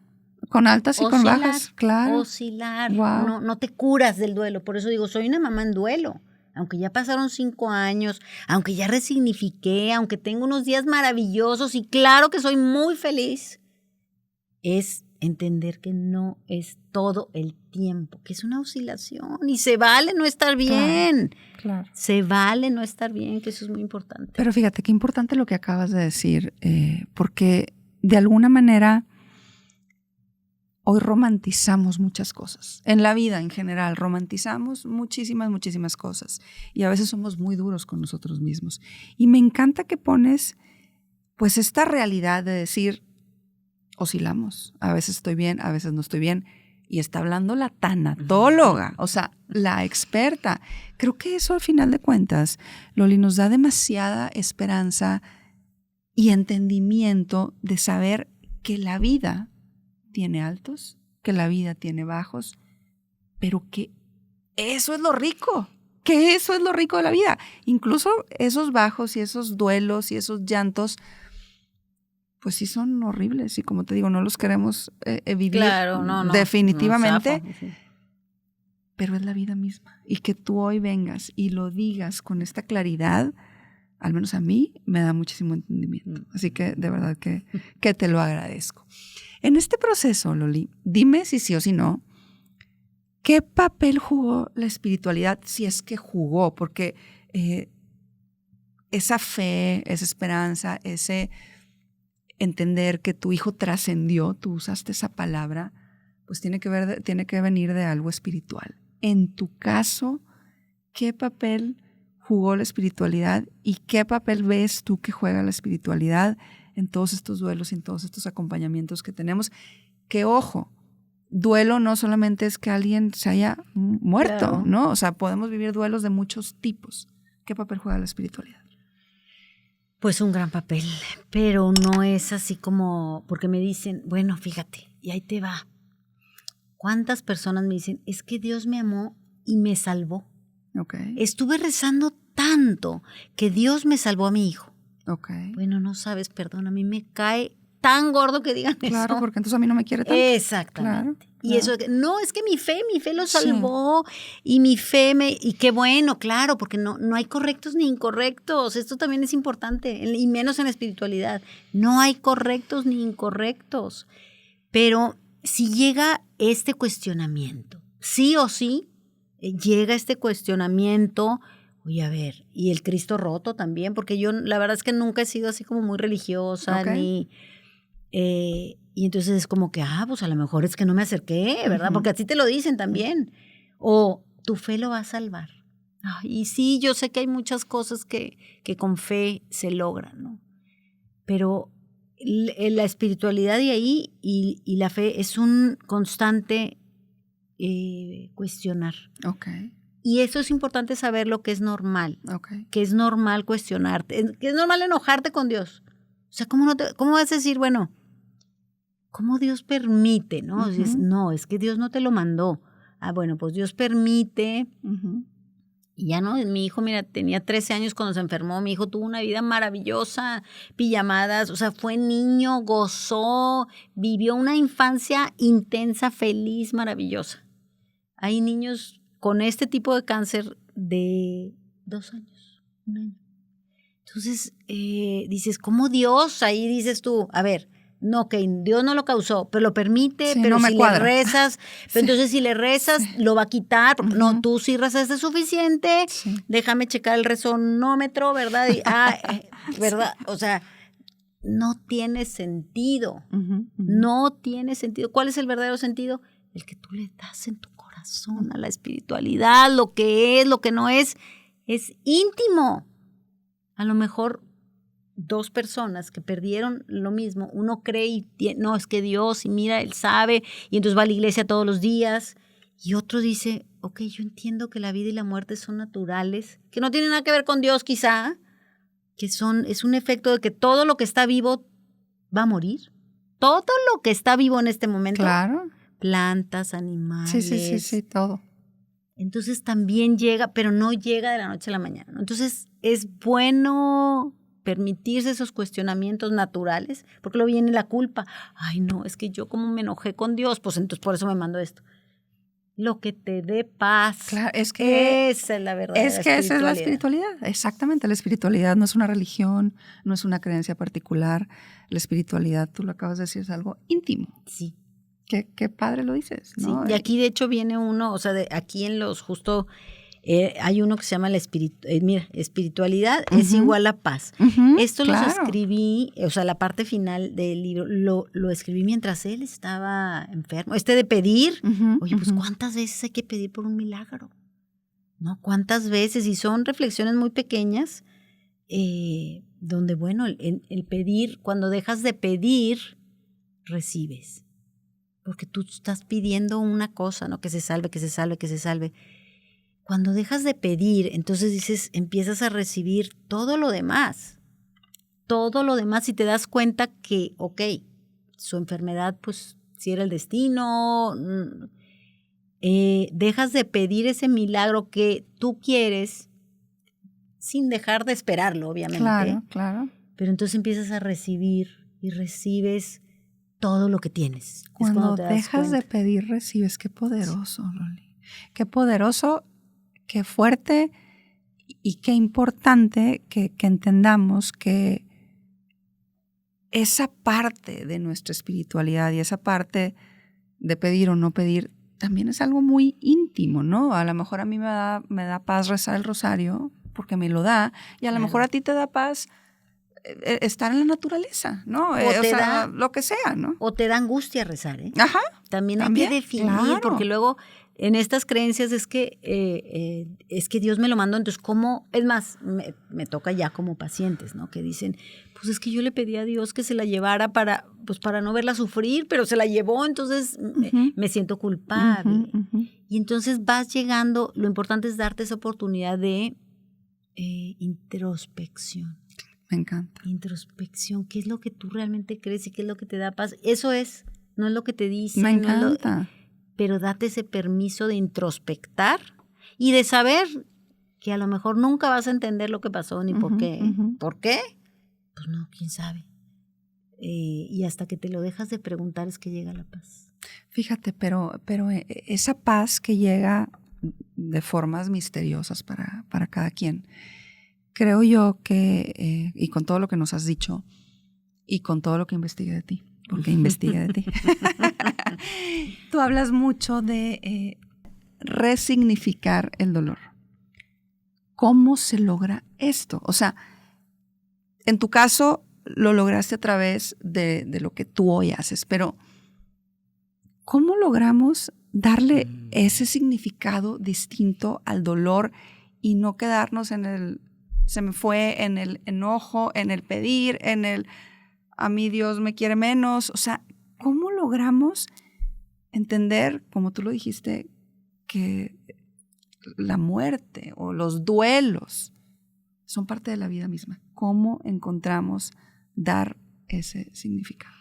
con altas y con bajas, claro. Oscilar, wow. No te curas del duelo. Por eso digo, soy una mamá en duelo. Aunque ya pasaron 5 años, aunque ya resignifiqué, aunque tengo unos días maravillosos y claro que soy muy feliz, es entender que no es todo el tiempo, que es una oscilación y se vale no estar bien. Claro. Se vale no estar bien, que eso es muy importante. Pero fíjate, qué importante lo que acabas de decir, porque de alguna manera hoy romantizamos muchas cosas. En la vida en general romantizamos muchísimas cosas y a veces somos muy duros con nosotros mismos. Y me encanta que pones pues esta realidad de decir, oscilamos, a veces estoy bien, a veces no estoy bien, y está hablando la tanatóloga, o sea, la experta. Creo que eso al final de cuentas, Loli, nos da demasiada esperanza y entendimiento de saber que la vida tiene altos, que la vida tiene bajos, pero que eso es lo rico, de la vida. Incluso esos bajos y esos duelos y esos llantos, pues sí son horribles y como te digo, no los queremos vivir definitivamente, pero es la vida misma. Y que tú hoy vengas y lo digas con esta claridad, al menos a mí, me da muchísimo entendimiento. Así que de verdad que te lo agradezco. En este proceso, Loli, dime si sí o si no, ¿qué papel jugó la espiritualidad? Si es que jugó, porque esa fe, esa esperanza, ese entender que tu hijo trascendió, tú usaste esa palabra, pues tiene que venir de algo espiritual. En tu caso, ¿qué papel jugó la espiritualidad y qué papel ves tú que juega la espiritualidad en todos estos duelos y en todos estos acompañamientos que tenemos? Que ojo, duelo no solamente es que alguien se haya muerto, claro, ¿no? O sea, podemos vivir duelos de muchos tipos. ¿Qué papel juega la espiritualidad? Pues un gran papel, pero no es así como, porque me dicen, bueno, fíjate, y ahí te va. ¿Cuántas personas me dicen, es que Dios me amó y me salvó? Okay. Estuve rezando tanto que Dios me salvó a mi hijo. Okay. Bueno, no sabes, perdón, a mí me cae tan gordo que digan eso. Claro, porque entonces a mí no me quiere tanto. Exactamente. Claro, y eso, no, es que mi fe lo salvó, sí. Y mi fe y qué bueno, claro, porque no hay correctos ni incorrectos. Esto también es importante, y menos en la espiritualidad. No hay correctos ni incorrectos. Pero si llega este cuestionamiento, sí o sí, llega este cuestionamiento, oye, a ver, y el Cristo roto también, porque yo la verdad es que nunca he sido así como muy religiosa, ni... y entonces es como que, pues a lo mejor es que no me acerqué, ¿verdad? Porque así te lo dicen también. O tu fe lo va a salvar. Y sí, yo sé que hay muchas cosas que con fe se logran, ¿no? Pero la espiritualidad de ahí y la fe es un constante cuestionar. Okay. Y eso es importante saber lo que es normal. Okay. Que es normal cuestionarte, que es normal enojarte con Dios. O sea, ¿cómo vas a decir, bueno, cómo Dios permite, ¿no? Uh-huh. No, es que Dios no te lo mandó. Bueno, pues Dios permite. Uh-huh. Y ya no, mi hijo, mira, tenía 13 años cuando se enfermó. Mi hijo tuvo una vida maravillosa, pijamadas, o sea, fue niño, gozó, vivió una infancia intensa, feliz, maravillosa. Hay niños con este tipo de cáncer de 2 años, 1 año. Entonces, dices, ¿cómo Dios? Ahí dices tú, a ver, no, que Dios no lo causó, pero lo permite, sí, pero no si le rezas, pero sí. Entonces si le rezas, sí. Lo va a quitar, porque no, tú sí rezaste suficiente, sí. Déjame checar el rezonómetro, ¿verdad? Y, ¿verdad? Sí. O sea, no tiene sentido, no tiene sentido. ¿Cuál es el verdadero sentido? El que tú le das en tu corazón a la espiritualidad, lo que es, lo que no es íntimo. A lo mejor 2 personas que perdieron lo mismo, uno cree y no, es que Dios, y mira, Él sabe, y entonces va a la iglesia todos los días, y otro dice, ok, yo entiendo que la vida y la muerte son naturales, que no tienen nada que ver con Dios quizá, que es un efecto de que todo lo que está vivo va a morir, todo lo que está vivo en este momento, claro, plantas, animales, sí, todo. Entonces también llega, pero no llega de la noche a la mañana, ¿no? Entonces es bueno permitirse esos cuestionamientos naturales, porque luego viene la culpa. Ay, no, es que yo como me enojé con Dios, pues entonces por eso me mandó esto. Lo que te dé paz. Claro, es que esa es la verdad. Es que esa es la espiritualidad. Exactamente, la espiritualidad no es una religión, no es una creencia particular. La espiritualidad, tú lo acabas de decir, es algo íntimo. Sí. Qué padre lo dices, ¿no? Sí, y aquí de hecho viene uno, o sea, aquí en los justo hay uno que se llama espiritualidad es igual a paz. Esto claro. Los escribí, o sea, la parte final del libro lo escribí mientras él estaba enfermo. De pedir, oye, pues ¿cuántas veces hay que pedir por un milagro? ¿No? ¿Cuántas veces? Y son reflexiones muy pequeñas donde, bueno, el pedir, cuando dejas de pedir, recibes. Porque tú estás pidiendo una cosa, ¿no? Que se salve, que se salve, que se salve. Cuando dejas de pedir, entonces empiezas a recibir todo lo demás. Todo lo demás y te das cuenta que, ok, su enfermedad, pues, si era el destino. Dejas de pedir ese milagro que tú quieres sin dejar de esperarlo, obviamente. Claro. Pero entonces empiezas a recibir y recibes todo lo que tienes. Cuando dejas de pedir, recibes. Qué poderoso, Loli. Qué poderoso, qué fuerte Y qué importante que entendamos que esa parte de nuestra espiritualidad y esa parte de pedir o no pedir también es algo muy íntimo, ¿no? A lo mejor a mí me da paz rezar el rosario porque me lo da, y a lo mejor a ti te da paz estar en la naturaleza, ¿no? O sea, lo que sea, ¿no? O te da angustia rezar, ¿eh? Ajá. También hay que definir, claro. Porque luego en estas creencias es que Dios me lo mandó, entonces ¿cómo? Es más, me toca ya como pacientes, ¿no? Que dicen, pues es que yo le pedí a Dios que se la llevara para no verla sufrir, pero se la llevó, entonces me siento culpable. Y entonces vas llegando, lo importante es darte esa oportunidad de introspección. Me encanta. Introspección, ¿qué es lo que tú realmente crees y qué es lo que te da paz? Eso es, no es lo que te dicen. Me encanta. Pero date ese permiso de introspectar y de saber que a lo mejor nunca vas a entender lo que pasó ni por qué. ¿Por qué? Pues no, quién sabe. Y hasta que te lo dejas de preguntar es que llega la paz. Fíjate, pero esa paz que llega de formas misteriosas para cada quien, creo yo que, y con todo lo que nos has dicho, y con todo lo que investigué de ti, porque investigué de ti, tú hablas mucho de resignificar el dolor. ¿Cómo se logra esto? O sea, en tu caso lo lograste a través de lo que tú hoy haces, pero ¿cómo logramos darle ese significado distinto al dolor y no quedarnos en el se me fue, en el enojo, en el pedir, en el a mí Dios me quiere menos? O sea, ¿cómo logramos entender, como tú lo dijiste, que la muerte o los duelos son parte de la vida misma? ¿Cómo encontramos dar ese significado?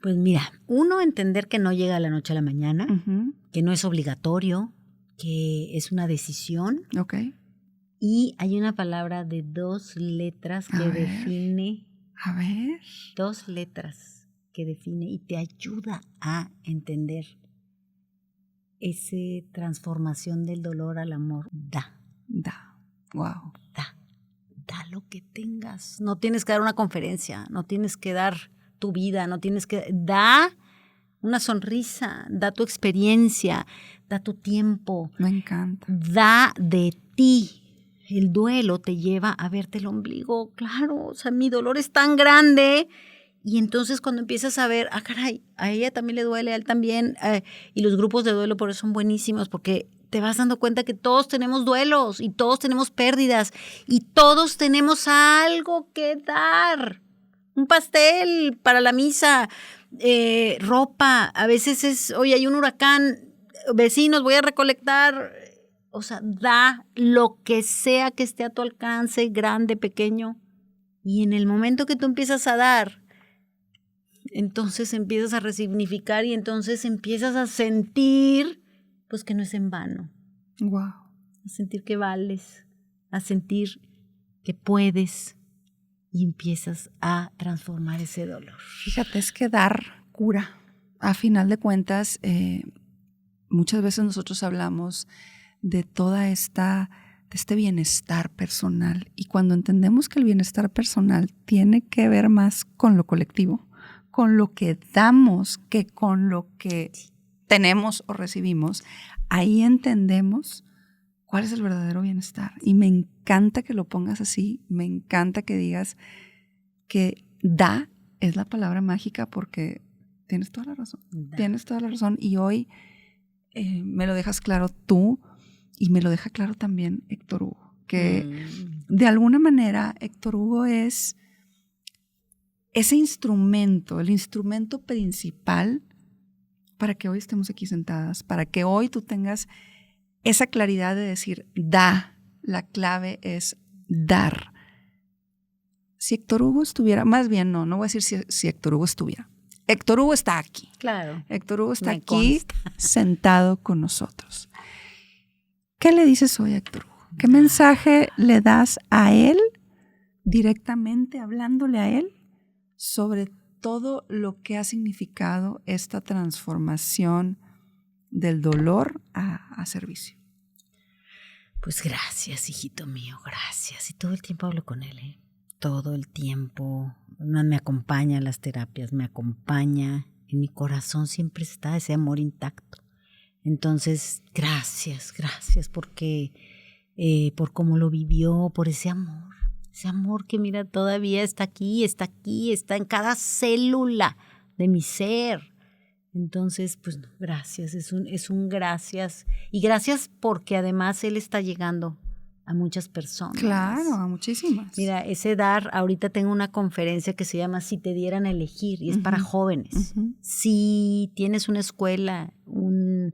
Pues mira, uno, entender que no llega de la noche a la mañana, que no es obligatorio, que es una decisión. Okay. Y hay una palabra de 2 letras que define. A ver. 2 letras que define y te ayuda a entender esa transformación del dolor al amor. Da. Wow. Da lo que tengas. No tienes que dar una conferencia, no tienes que dar tu vida, no tienes que... Da una sonrisa, da tu experiencia, da tu tiempo. Me encanta. Da de ti. El duelo te lleva a verte el ombligo, claro, o sea, mi dolor es tan grande, y entonces cuando empiezas a ver, caray, a ella también le duele, a él también, y los grupos de duelo por eso son buenísimos, porque te vas dando cuenta que todos tenemos duelos, y todos tenemos pérdidas, y todos tenemos algo que dar, un pastel para la misa, ropa, a veces es, oye, hay un huracán, vecinos, voy a recolectar. O sea, da lo que sea que esté a tu alcance, grande, pequeño. Y en el momento que tú empiezas a dar, entonces empiezas a resignificar y entonces empiezas a sentir, pues, que no es en vano. Wow. A sentir que vales, a sentir que puedes, y empiezas a transformar ese dolor. Fíjate, es que dar cura. A final de cuentas, muchas veces nosotros hablamos de este bienestar personal, y cuando entendemos que el bienestar personal tiene que ver más con lo colectivo, con lo que damos, que con lo que tenemos o recibimos, ahí entendemos cuál es el verdadero bienestar. Y me encanta que lo pongas así, me encanta que digas que da es la palabra mágica, porque tienes toda la razón. Tienes toda la razón, y hoy me lo dejas claro tú. Y me lo deja claro también Héctor Hugo, que de alguna manera Héctor Hugo es ese instrumento, el instrumento principal para que hoy estemos aquí sentadas, para que hoy tú tengas esa claridad de decir, la clave es dar. Si Héctor Hugo estuviera, más bien no voy a decir si Héctor Hugo estuviera. Héctor Hugo está aquí. Claro. Héctor Hugo está aquí sentado con nosotros. ¿Qué le dices hoy a Héctor Hugo? ¿Qué mensaje le das a él, directamente hablándole a él, sobre todo lo que ha significado esta transformación del dolor a servicio? Pues gracias, hijito mío, gracias. Y todo el tiempo hablo con él, ¿eh? Todo el tiempo. Me acompaña en las terapias, me acompaña. En mi corazón siempre está ese amor intacto. Entonces, gracias porque por cómo lo vivió, por ese amor que mira todavía está aquí, está en cada célula de mi ser. Entonces, pues gracias, es un gracias. Y gracias porque además él está llegando a muchas personas. Claro, a muchísimas. Mira, ese dar, ahorita tengo una conferencia que se llama Si te dieran a elegir, y es para jóvenes. Si tienes una escuela, una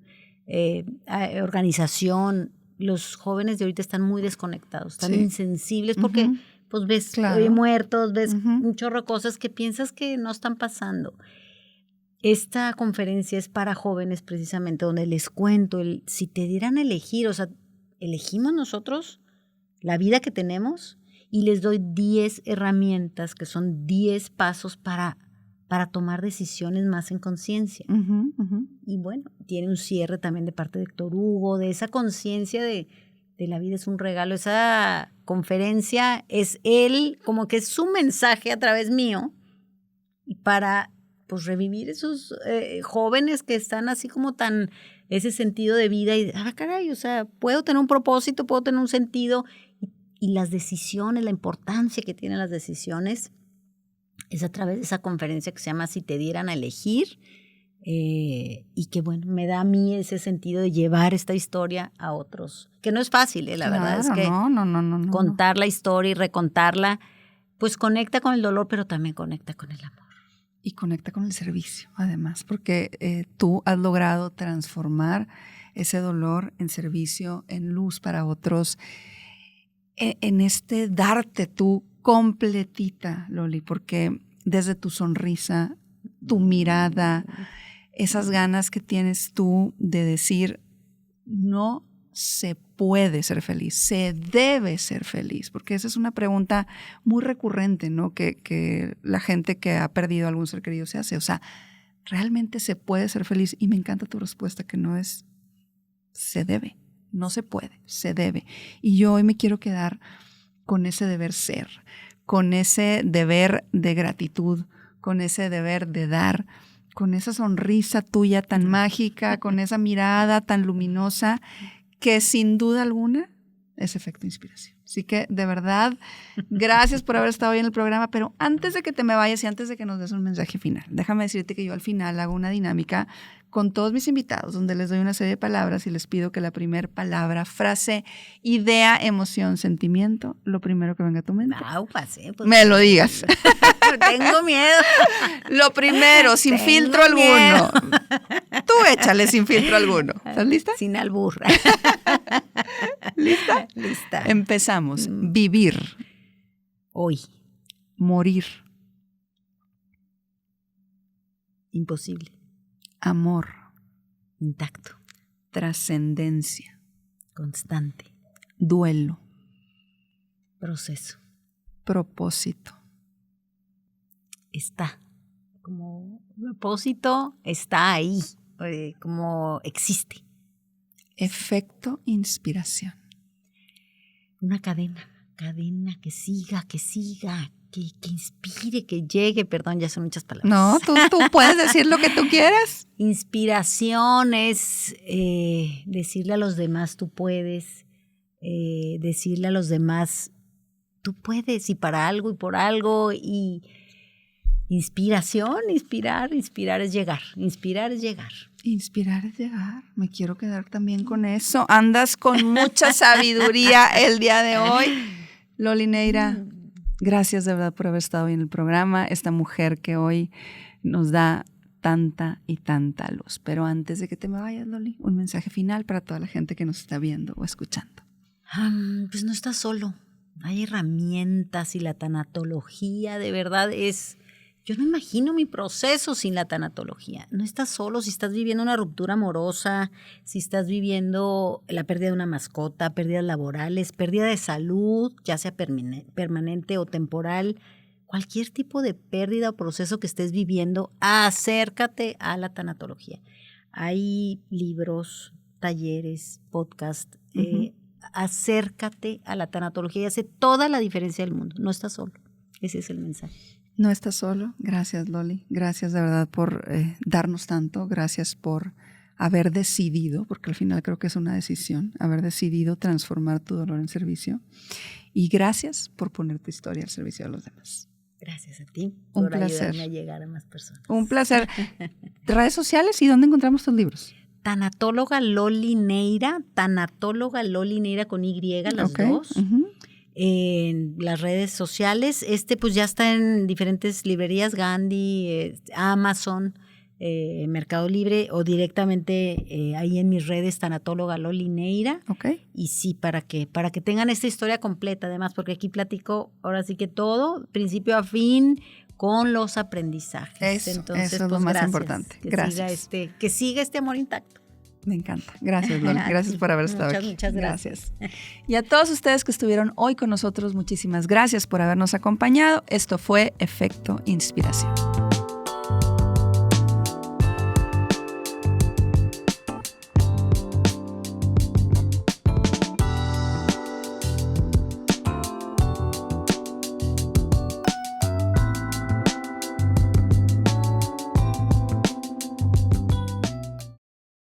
organización, los jóvenes de ahorita están muy desconectados, están insensibles porque pues ves muertos, ves un chorro de cosas que piensas que no están pasando. Esta conferencia es para jóvenes precisamente, donde les cuento, si te dieran a elegir, o sea, elegimos nosotros la vida que tenemos y les doy 10 herramientas que son 10 pasos para tomar decisiones más en conciencia. Y bueno, tiene un cierre también de parte de Héctor Hugo, de esa conciencia de la vida es un regalo. Esa conferencia es él, como que es su mensaje a través mío, y para pues revivir esos jóvenes que están así como tan, ese sentido de vida y, caray, o sea, puedo tener un propósito, puedo tener un sentido, y las decisiones, la importancia que tienen las decisiones, es a través de esa conferencia que se llama Si te dieran a elegir, y que bueno, me da a mí ese sentido de llevar esta historia a otros, que no es fácil, la verdad es que no, contar la historia y recontarla, pues conecta con el dolor, pero también conecta con el amor. Y conecta con el servicio, además, porque tú has logrado transformar ese dolor en servicio, en luz para otros, en este darte tú completita, Loli, porque desde tu sonrisa, tu mirada, esas ganas que tienes tú de decir, no se puede ser feliz, se debe ser feliz, porque esa es una pregunta muy recurrente, ¿no? Que la gente que ha perdido a algún ser querido se hace. O sea, ¿realmente se puede ser feliz? Y me encanta tu respuesta, que no es se debe, no se puede, se debe. Y yo hoy me quiero quedar con ese deber ser, con ese deber de gratitud, con ese deber de dar, con esa sonrisa tuya tan mágica, con esa mirada tan luminosa, que sin duda alguna es efecto inspiración. Así que, de verdad, gracias por haber estado hoy en el programa, pero antes de que te me vayas y antes de que nos des un mensaje final, déjame decirte que yo al final hago una dinámica con todos mis invitados, donde les doy una serie de palabras y les pido que la primera palabra, frase, idea, emoción, sentimiento, lo primero que venga a tu mente, pues, me lo digas. Tengo miedo. Lo primero, sin filtro alguno. Tú échale sin filtro alguno. ¿Estás lista? Sin albur. ¿Lista? Lista. Empezamos. Vivir. Hoy. Morir. Imposible. Amor. Intacto. Trascendencia. Constante. Duelo. Proceso. Propósito. Está. Como propósito está ahí, como existe. Efecto inspiración. Una cadena que siga, que inspire, que llegue. Perdón, ya son muchas palabras. No, tú puedes decir lo que tú quieras. Inspiración es decirle a los demás tú puedes, decirle a los demás tú puedes, y para algo y por algo, y inspiración, inspirar es llegar, inspirar es llegar. Inspirar es llegar. Me quiero quedar también con eso. Andas con mucha sabiduría el día de hoy. Loli Neira, gracias de verdad por haber estado hoy en el programa. Esta mujer que hoy nos da tanta y tanta luz. Pero antes de que te me vayas, Loli, un mensaje final para toda la gente que nos está viendo o escuchando. Pues no estás solo. Hay herramientas, y la tanatología de verdad es... Yo no imagino mi proceso sin la tanatología. No estás solo. Si estás viviendo una ruptura amorosa, si estás viviendo la pérdida de una mascota, pérdidas laborales, pérdida de salud, ya sea permanente o temporal, cualquier tipo de pérdida o proceso que estés viviendo, acércate a la tanatología. Hay libros, talleres, podcasts, acércate a la tanatología y hace toda la diferencia del mundo. No estás solo. Ese es el mensaje. No estás solo. Gracias, Loli. Gracias de verdad por darnos tanto. Gracias por haber decidido, porque al final creo que es una decisión, haber decidido transformar tu dolor en servicio. Y gracias por poner tu historia al servicio de los demás. Gracias a ti por ayudarme a llegar a más personas. Un placer. ¿Redes sociales y dónde encontramos tus libros? Tanatóloga Loli Neira con Y, las dos. Uh-huh. En las redes sociales. Pues ya está en diferentes librerías, Gandhi, Amazon, Mercado Libre, o directamente ahí en mis redes, Tanatóloga Loli Neira. Okay. Y sí, para que tengan esta historia completa, además, porque aquí platico ahora sí que todo, principio a fin, con los aprendizajes. Entonces, eso es lo más importante. Gracias. Que siga este amor intacto. Me encanta. Gracias, Loli. Gracias por haber estado aquí. Muchas gracias. Y a todos ustedes que estuvieron hoy con nosotros, muchísimas gracias por habernos acompañado. Esto fue Efecto Inspiración.